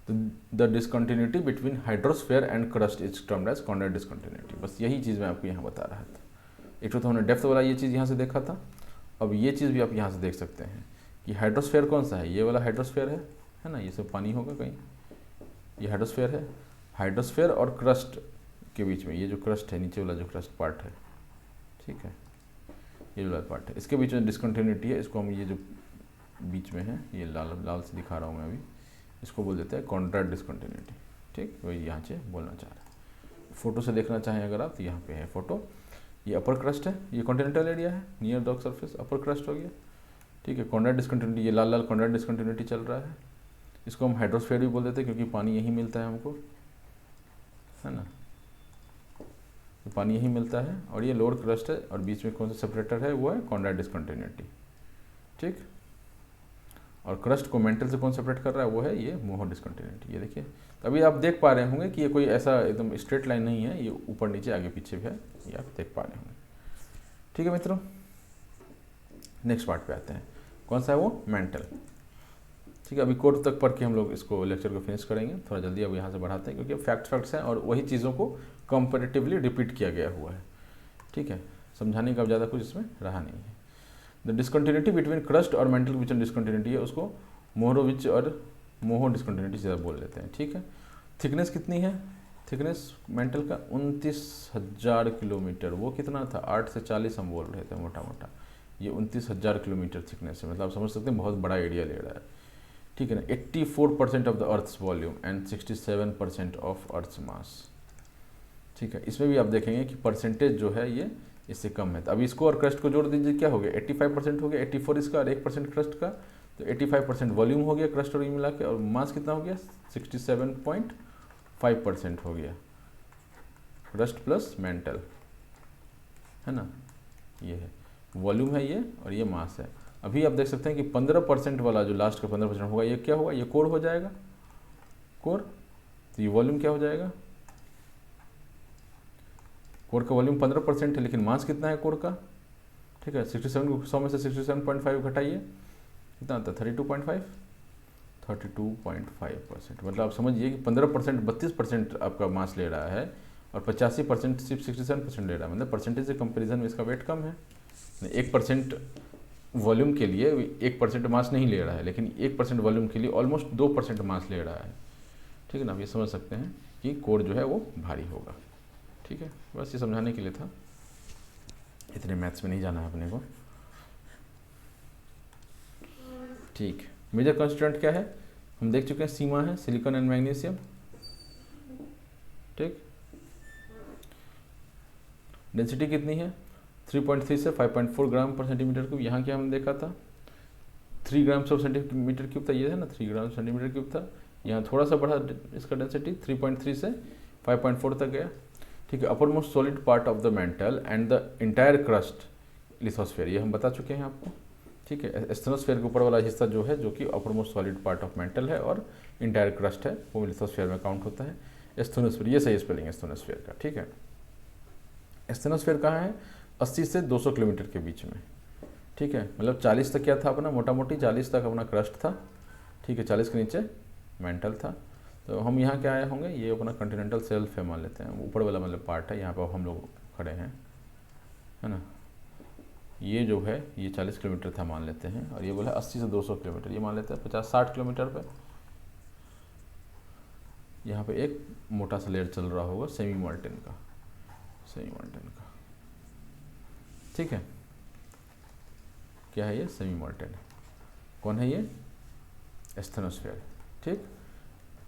तो the discontinuity between hydrosphere and crust is termed as Conrad discontinuity. बस यही चीज़ मैं आपको यहाँ बता रहा था। एक तो हमने डेप्थ वाला ये चीज़ यहाँ से देखा था, अब ये चीज़ भी आप यहाँ से देख सकते हैं कि हाइड्रोस्फेयर कौन सा है, ये वाला हाइड्रोस्फेयर है ना, ये सब पानी होगा कहीं, ये हाइड्रोस्फेयर है। हाइड्रोस्फेयर और क्रस्ट के बीच में ये जो क्रस्ट है, नीचे वाला जो क्रस्ट पार्ट है, ठीक है, ये वाला पार्ट है, इसके बीच में डिसकंटिन्यूटी है, इसको हम ये जो बीच में है, ये लाल लाल से दिखा रहा हूँ मैं अभी, इसको बोल देते हैं कॉन्ट्रैक्ट डिसकंटिन्यूटी, ठीक, वही यहाँ से बोलना चाह रहा है। फोटो से देखना चाहें अगर आप तो यहाँ पे है फोटो, ये अपर क्रस्ट है, ये कॉन्टिनेंटल एरिया है, नियर डॉग सरफेस अपर क्रस्ट हो गया, ठीक है। कॉन्ट्रैक्ट डिसकंटिन्यूटी, ये लाल लाल कॉन्ट्रैक्ट डिसकंटिन्यूटी चल रहा है, इसको हम हाइड्रोस्फेयर भी बोल देते हैं क्योंकि पानी यहीं मिलता है हमको, है ना, तो पानी यहीं मिलता है। और ये लोअर क्रस्ट है और बीच में कौन सा सेपरेटर है, वो है कॉन्ट्रैक्ट डिसकंटिन्यूटी, ठीक। और क्रस्ट को मेंटल से कौन सेपरेट कर रहा है, वो है ये मोहो डिसकंटिन्यूटी। ये देखिए, तो अभी आप देख पा रहे होंगे कि ये कोई ऐसा एकदम स्ट्रेट लाइन नहीं है, ये ऊपर नीचे आगे पीछे भी है, ये आप देख पा रहे होंगे, ठीक है मित्रों। नेक्स्ट पार्ट पे आते हैं, कौन सा है वो, मेंटल, ठीक है। अभी कोर तक पढ़ के हम लोग इसको लेक्चर को फिनिश करेंगे, थोड़ा जल्दी अब यहाँ से बढ़ाते हैं क्योंकि फैक्ट्स हैं और वही चीज़ों को कंपैरेटिवली रिपीट किया गया हुआ है, ठीक है, समझाने का अब ज़्यादा कुछ इसमें रहा नहीं है। द डिसकंटिन्यूटी बिटवीन क्रस्ट और मेंटल विच डिसकंटिन्यूटी है, उसको मोहरोविच और मोहो डिसकंटिन्यूटी ज़्यादा बोल लेते हैं, ठीक है। थिकनेस कितनी है, थिकनेस मेंटल का 29,000 किलोमीटर, वो कितना था 8 से 40 हम बोल रहे थे मोटा मोटा, ये 29,000 किलोमीटर थिकनेस है, मतलब आप समझ सकते हैं बहुत बड़ा एरिया ले रहा है, ठीक है ना। 84% of the earth's volume and 67% of earth's mass, ठीक है। इसमें भी आप देखेंगे कि परसेंटेज जो है ये इससे कम है। तो अभी इसको और क्रस्ट को जोड़ दीजिए, क्या हो गया, 85% हो गया, 84 इसका और 1% क्रस्ट का, तो 85% वॉल्यूम हो गया क्रस्ट और ये मिला के, और मास कितना हो गया 67.5% हो गया, क्रस्ट प्लस मेंटल, है ना, ये है वॉल्यूम है ये और ये मास है। अभी आप देख सकते हैं कि 15% वाला जो लास्ट का 15% होगा, ये क्या होगा, ये कोर हो जाएगा, कोर, तो ये वॉल्यूम क्या हो जाएगा, कोर का वॉल्यूम 15% है, लेकिन मास कितना है कोर का, ठीक है, 67 को 100 में से 67.5 घटाइए, कितना आता है 32.5%, मतलब आप समझिए कि 15% 32% आपका मास ले रहा है और 85% सिर्फ 67% ले रहा है, मतलब परसेंटेज के कंपेरिजन में इसका वेट कम है। 1% वॉल्यूम के लिए 1% मास नहीं ले रहा है, लेकिन 1% वॉल्यूम के लिए ऑलमोस्ट 2% मास ले रहा है। ठीक है ना, आप ये समझ सकते हैं कि कोर जो है वो भारी होगा। ठीक है, बस ये समझाने के लिए था, इतने मैथ्स में नहीं जाना है अपने को। ठीक, मेजर कॉन्स्टिट्यूएंट क्या है हम देख चुके हैं, सीमा है, सिलिकॉन एंड मैग्नीशियम। ठीक, डेंसिटी कितनी है 3.3 से 5.4 ग्राम पर सेंटीमीटर क्यूब। यहाँ क्या हमने देखा था 3 ग्राम पर सेंटीमीटर क्यूब था, ये है ना 3 ग्राम सेंटीमीटर क्यूब था। यहाँ थोड़ा सा बढ़ा इसका डेंसिटी 3.3 से 5.4 तक गया। ठीक है, upper most solid part of the mental and the entire crust lithosphere, ये हम बता चुके हैं आपको। ठीक है, एस्थेनोस्फीयर के ऊपर वाला हिस्सा जो है, जो कि upper most solid part of mental है और इंटायर क्रस्ट है, वो लिथोस्फीयर में काउंट होता है। एस्थेनोस्फीयर, ये सही स्पेलिंग है एस्थेनोस्फीयर का। ठीक है, एस्थेनोस्फीयर कहाँ है 80 से 200 किलोमीटर के बीच में। ठीक है, मतलब 40 तक क्या था अपना, मोटा मोटी 40 तक अपना क्रस्ट था। ठीक है, 40 के नीचे मेंटल था। तो हम यहाँ क्या आए होंगे, ये अपना कॉन्टिनेंटल शेल्फ है मान लेते हैं, ऊपर वाला मतलब पार्ट है, यहाँ पर हम लोग खड़े हैं, है ना। ये जो है ये 40 किलोमीटर था मान लेते हैं, और ये बोला 80 से 200 किलोमीटर, ये मान लेते हैं 50-60 किलोमीटर पे। यहाँ पे एक मोटा सा लेयर चल रहा होगा सेमी मोल्टेन का, सेमी मोल्टेन का। ठीक है, क्या है ये, सेमी मोल्टेन। कौन है ये, एस्थेनोस्फीयर। ठीक,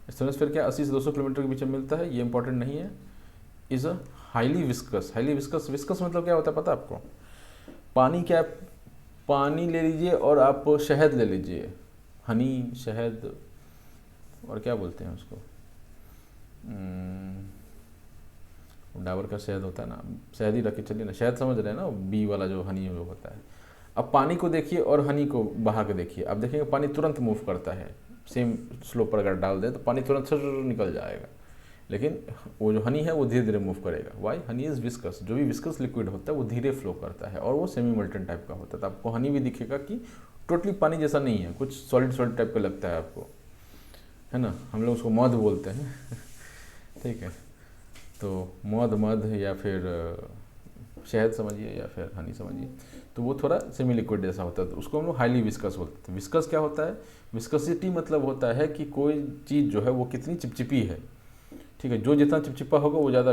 एस्थेनोस्फीयर क्या 80 से 200 किलोमीटर के बीच में मिलता है, ये इंपॉर्टेंट नहीं है। Is a highly viscous, highly viscous, viscous मतलब क्या होता है पता है आपको, पानी क्या, पानी ले लीजिए और आप शहद ले लीजिए, हनी, शहद, और क्या बोलते हैं उसको, डाबर का शहद होता है ना, शहद ही रख के चलिए ना, शहद समझ रहे हैं ना, बी वाला जो हनी जो होता है। अब पानी को देखिए और हनी को बहा के देखिए, अब देखेंगे पानी तुरंत मूव करता है, सेम स्लोप पर अगर डाल दें तो पानी तुरंत निकल जाएगा, लेकिन वो जो हनी है वो धीरे धीरे मूव करेगा। वाई, हनी इज़ विस्कस, जो भी विस्कस लिक्विड होता है वो धीरे फ्लो करता है और वो सेमी मोल्टेन टाइप का होता है। तो आपको हनी भी दिखेगा कि टोटली पानी जैसा नहीं है, कुछ सॉलिड सॉलिड टाइप का लगता है आपको, है ना, हम लोग उसको मध बोलते हैं। ठीक है, तो मध या फिर शहद समझिए या फिर हनी समझिए, तो वो थोड़ा सेमी लिक्विड जैसा होता है, तो उसको हम लोग हाईली विस्कस बोलते हैं। विस्कस क्या होता है, विस्कसिटी मतलब होता है कि कोई चीज़ जो है वो कितनी चिपचिपी है। ठीक है, जो जितना चिपचिपा होगा वो ज़्यादा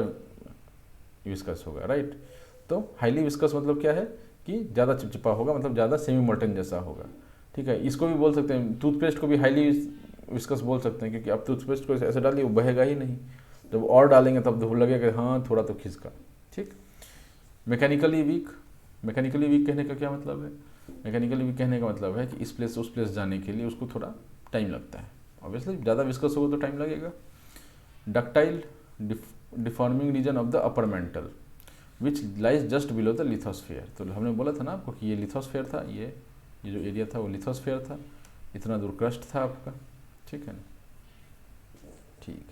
विस्कस होगा, राइट। तो हाईली विस्कस मतलब क्या है कि ज़्यादा चिपचिपा होगा, मतलब ज़्यादा सेमी मोल्टेन जैसा होगा। ठीक है, इसको भी बोल सकते हैं, टूथपेस्ट को भी हाईली विस्कस बोल सकते हैं, क्योंकि आप टूथपेस्ट को ऐसे डालिए वो बहेगा ही नहीं, जब और डालेंगे तब तो लगेगा हाँ थोड़ा तो खिसका। ठीक, मैकेनिकली वीक, मैकेनिकली वीक कहने का क्या मतलब है, मैकेनिकली वीक कहने का मतलब है कि इस प्लेस से उस प्लेस जाने के लिए उसको थोड़ा टाइम लगता है, ऑब्वियसली ज़्यादा विस्कस होगा तो टाइम लगेगा। Ductile, deforming region of the upper mantle which lies just below the lithosphere. तो हमने बोला था ना आपको कि ये लिथोस्फीयर था, ये जो एरिया था वो लिथोस्फीयर था, इतना दूर क्रस्ट था आपका। ठीक है ना, ठीक।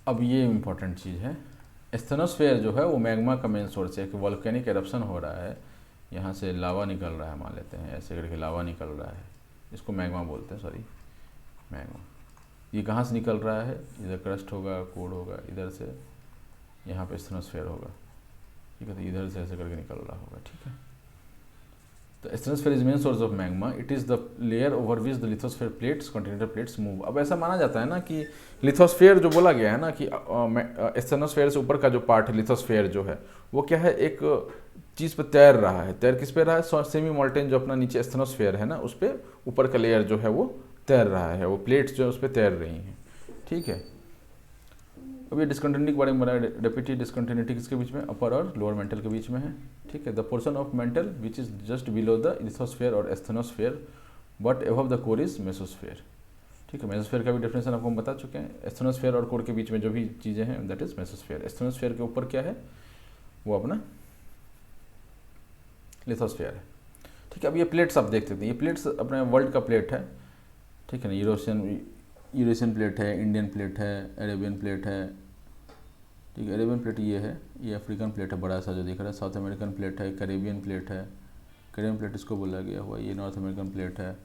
अब ये इम्पोर्टेंट चीज़ है, एस्थेनोस्फीयर जो है वो मैग्मा का मेन सोर्स है कि वॉल्केनिक एरप्शन हो रहा है, यहाँ से लावा निकल रहा है, मान लेते हैं ऐसे करके लावा निकल रहा है, इसको मैग्मा बोलते हैं, सॉरी मैग्मा। ये कहाँ से निकल रहा है, इधर क्रस्ट होगा, कोर होगा, इधर से यहाँ पे एस्थेनोस्फीयर होगा। ठीक है, तो इधर से ऐसे करके निकल रहा होगा। ठीक है, तो asthenosphere is main source of magma, it is the layer over which the lithosphere plates continental plates move. अब ऐसा माना जाता है ना कि लिथोस्फीयर जो बोला गया है ना कि एस्थेनोस्फीयर से ऊपर का जो पार्ट है लिथोस्फीयर जो है वो क्या है, एक चीज़ पे तैर रहा है। तैर किस पे रहा है, सेमी मोल्टेन जो अपना नीचे एस्थेनोस्फीयर है ना उस पर ऊपर का लेयर जो है वो तैर रहा है, वो प्लेट्स जो है उस पर तैर रही हैं। ठीक है, अब ये डिस्कंटिन्यूटी के बारे में बताया, डेप्यूटी डिस्कंटिन्यूटी किसके बीच में, अपर और लोअर मेंटल के बीच में है। ठीक है, the portion of mantle which is just below the lithosphere और asthenosphere but above the core is mesosphere. ठीक है, मेसोस्फीयर का भी डेफिनेशन आपको हम बता चुके हैं, एस्थेनोस्फीयर और कोर के बीच में जो भी चीज़ें हैं दैट इज मेसोस्फीयर। एस्थेनोस्फीयर के ऊपर क्या है, वो अपना लिथोस्फीयर है। ठीक है, अब ये प्लेट्स आप देख सकते हैं, ये प्लेट्स अपने वर्ल्ड का प्लेट है। ठीक है ना, यूरेशियन प्लेट है, इंडियन प्लेट है, अरेबियन प्लेट है। ठीक है, अरेबियन प्लेट ये है, ये अफ्रीकन प्लेट है बड़ा सा जो दिख रहा है, साउथ अमेरिकन प्लेट है, कैरेबियन प्लेट है, कैरेबियन प्लेट इसको बोला गया हुआ, ये नॉर्थ अमेरिकन प्लेट है।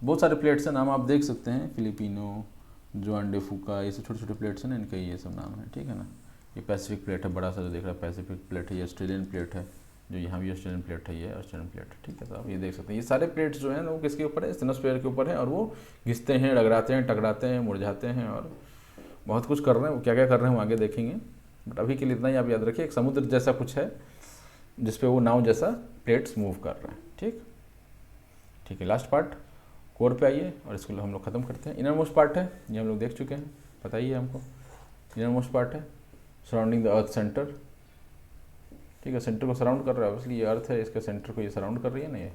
बहुत सारे प्लेट्स हैं, नाम आप देख सकते हैं, फिलिपिनो, जुआन डे फूका, ये सब छोटे छोटे प्लेट्स हैं ना, इनके ये सब नाम है। ठीक है ना, ये पैसिफिक प्लेट है बड़ा सा जो दिख रहा है, पैसिफिक प्लेट है, ये ऑस्ट्रेलियन प्लेट है। जो यहाँ भी ऑस्ट्रेलियन प्लेट है, ये ऑस्ट्रेलियन प्लेट है, ठीक है। तो आप ये देख सकते हैं ये सारे प्लेट्स जो हैं ना वो किसके ऊपर है, स्टेनोस्फीयर के ऊपर है, और वो घिसते हैं, रगड़ाते हैं, टकराते हैं, मुरझाते हैं और बहुत कुछ कर रहे हैं। वो क्या क्या कर रहे हैं हम आगे देखेंगे, बट अभी के लिए इतना ही आप याद रखिए, एक समुद्र जैसा कुछ है जिसपे वो नाव जैसा प्लेट्स मूव कर रहे हैं, ठीक ठीक है। लास्ट पार्ट कोर पे आइए और इसको हम लोग खत्म करते हैं। इनर मोस्ट पार्ट है, ये हम लोग देख चुके हैं, पता ही है हमको। इनर मोस्ट पार्ट है सराउंडिंग द अर्थ सेंटर, ठीक है, सेंटर को सराउंड कर रहा है, इसलिए ये अर्थ है, इसके सेंटर को ये सराउंड कर रही है ना, ये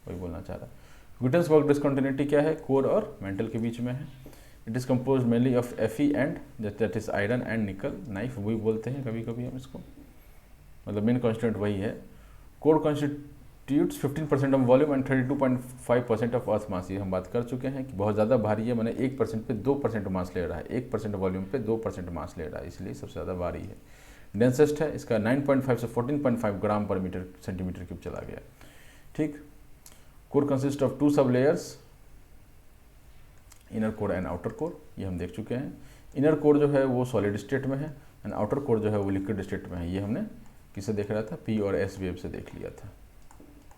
वही बोलना चाह रहा है। गुटेन्सबर्ग डिस्कंटिन्यूटी क्या है, कोर और मेंटल के बीच में है। It is compose mainly of Fe and that is iron and निकल, नाइफ वही बोलते हैं कभी कभी हम इसको, मतलब मेन कॉन्स्टिट्यूंट वही है। Core constitutes 15% of volume and 32.5% of earth mass, ये हम बात कर चुके हैं कि बहुत ज़्यादा भारी है, मैंने 1% पे 2% मास ले रहा है, 1% वॉल्यूम पे 2% मास ले रहा है, इसलिए सबसे ज़्यादा भारी है। डेंसेस्ट है, इसका 9.5 से 14.5 ग्राम पर मीटर सेंटीमीटर क्यूब चला गया, ठीक। कोर कंसिस्ट ऑफ 2 सब layers, inner core and outer core, ये हम देख चुके हैं। इनर कोर जो है वो सॉलिड स्टेट में है एंड आउटर कोर जो है वो लिक्विड स्टेट में है। ये हमने किससे देख रहा था, पी और एस वेव से देख लिया था,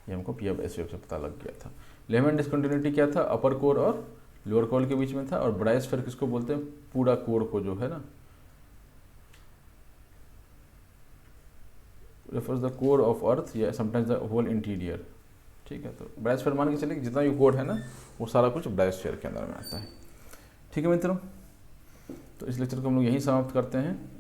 ये हमको पी और एस वेव से पता लग गया था। लेमन डिस्कंटिन्यूटी क्या था, अपर कोर और लोअर कोर के बीच में था। और ब्रायोस्फीयर किसको बोलते हैं, पूरा कोर को जो है ना, refers the core of earth या sometimes the whole interior, ठीक है। तो ब्रायोस्फीयर मान के चलिए जितना भी कोर है ना वो सारा कुछ ब्रायोस्फीयर के अंदर में आता है, ठीक है मित्रों। तो इस लेक्चर को हम लोग यहीं समाप्त करते हैं।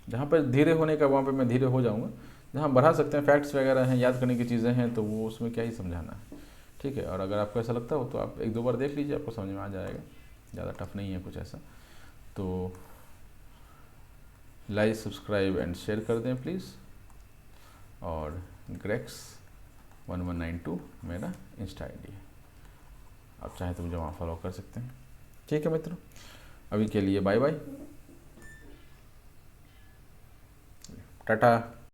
जहाँ पर धीरे होने का वहाँ पे मैं धीरे हो जाऊँगा, जहाँ बढ़ा सकते हैं, फैक्ट्स वगैरह हैं, याद करने की चीज़ें हैं, तो वो उसमें क्या ही समझाना है, ठीक है। और अगर आपको ऐसा लगता हो तो आप 1-2 बार देख लीजिए, आपको समझ में आ जाएगा, ज़्यादा टफ नहीं है कुछ ऐसा। तो लाइक, सब्सक्राइब एंड शेयर कर दें प्लीज़। और grex1192 मेरा इंस्टा ID है, आप चाहें तो मुझे वहाँ फॉलो कर सकते हैं, ठीक है मित्रों। अभी के लिए बाय बाय, टाटा।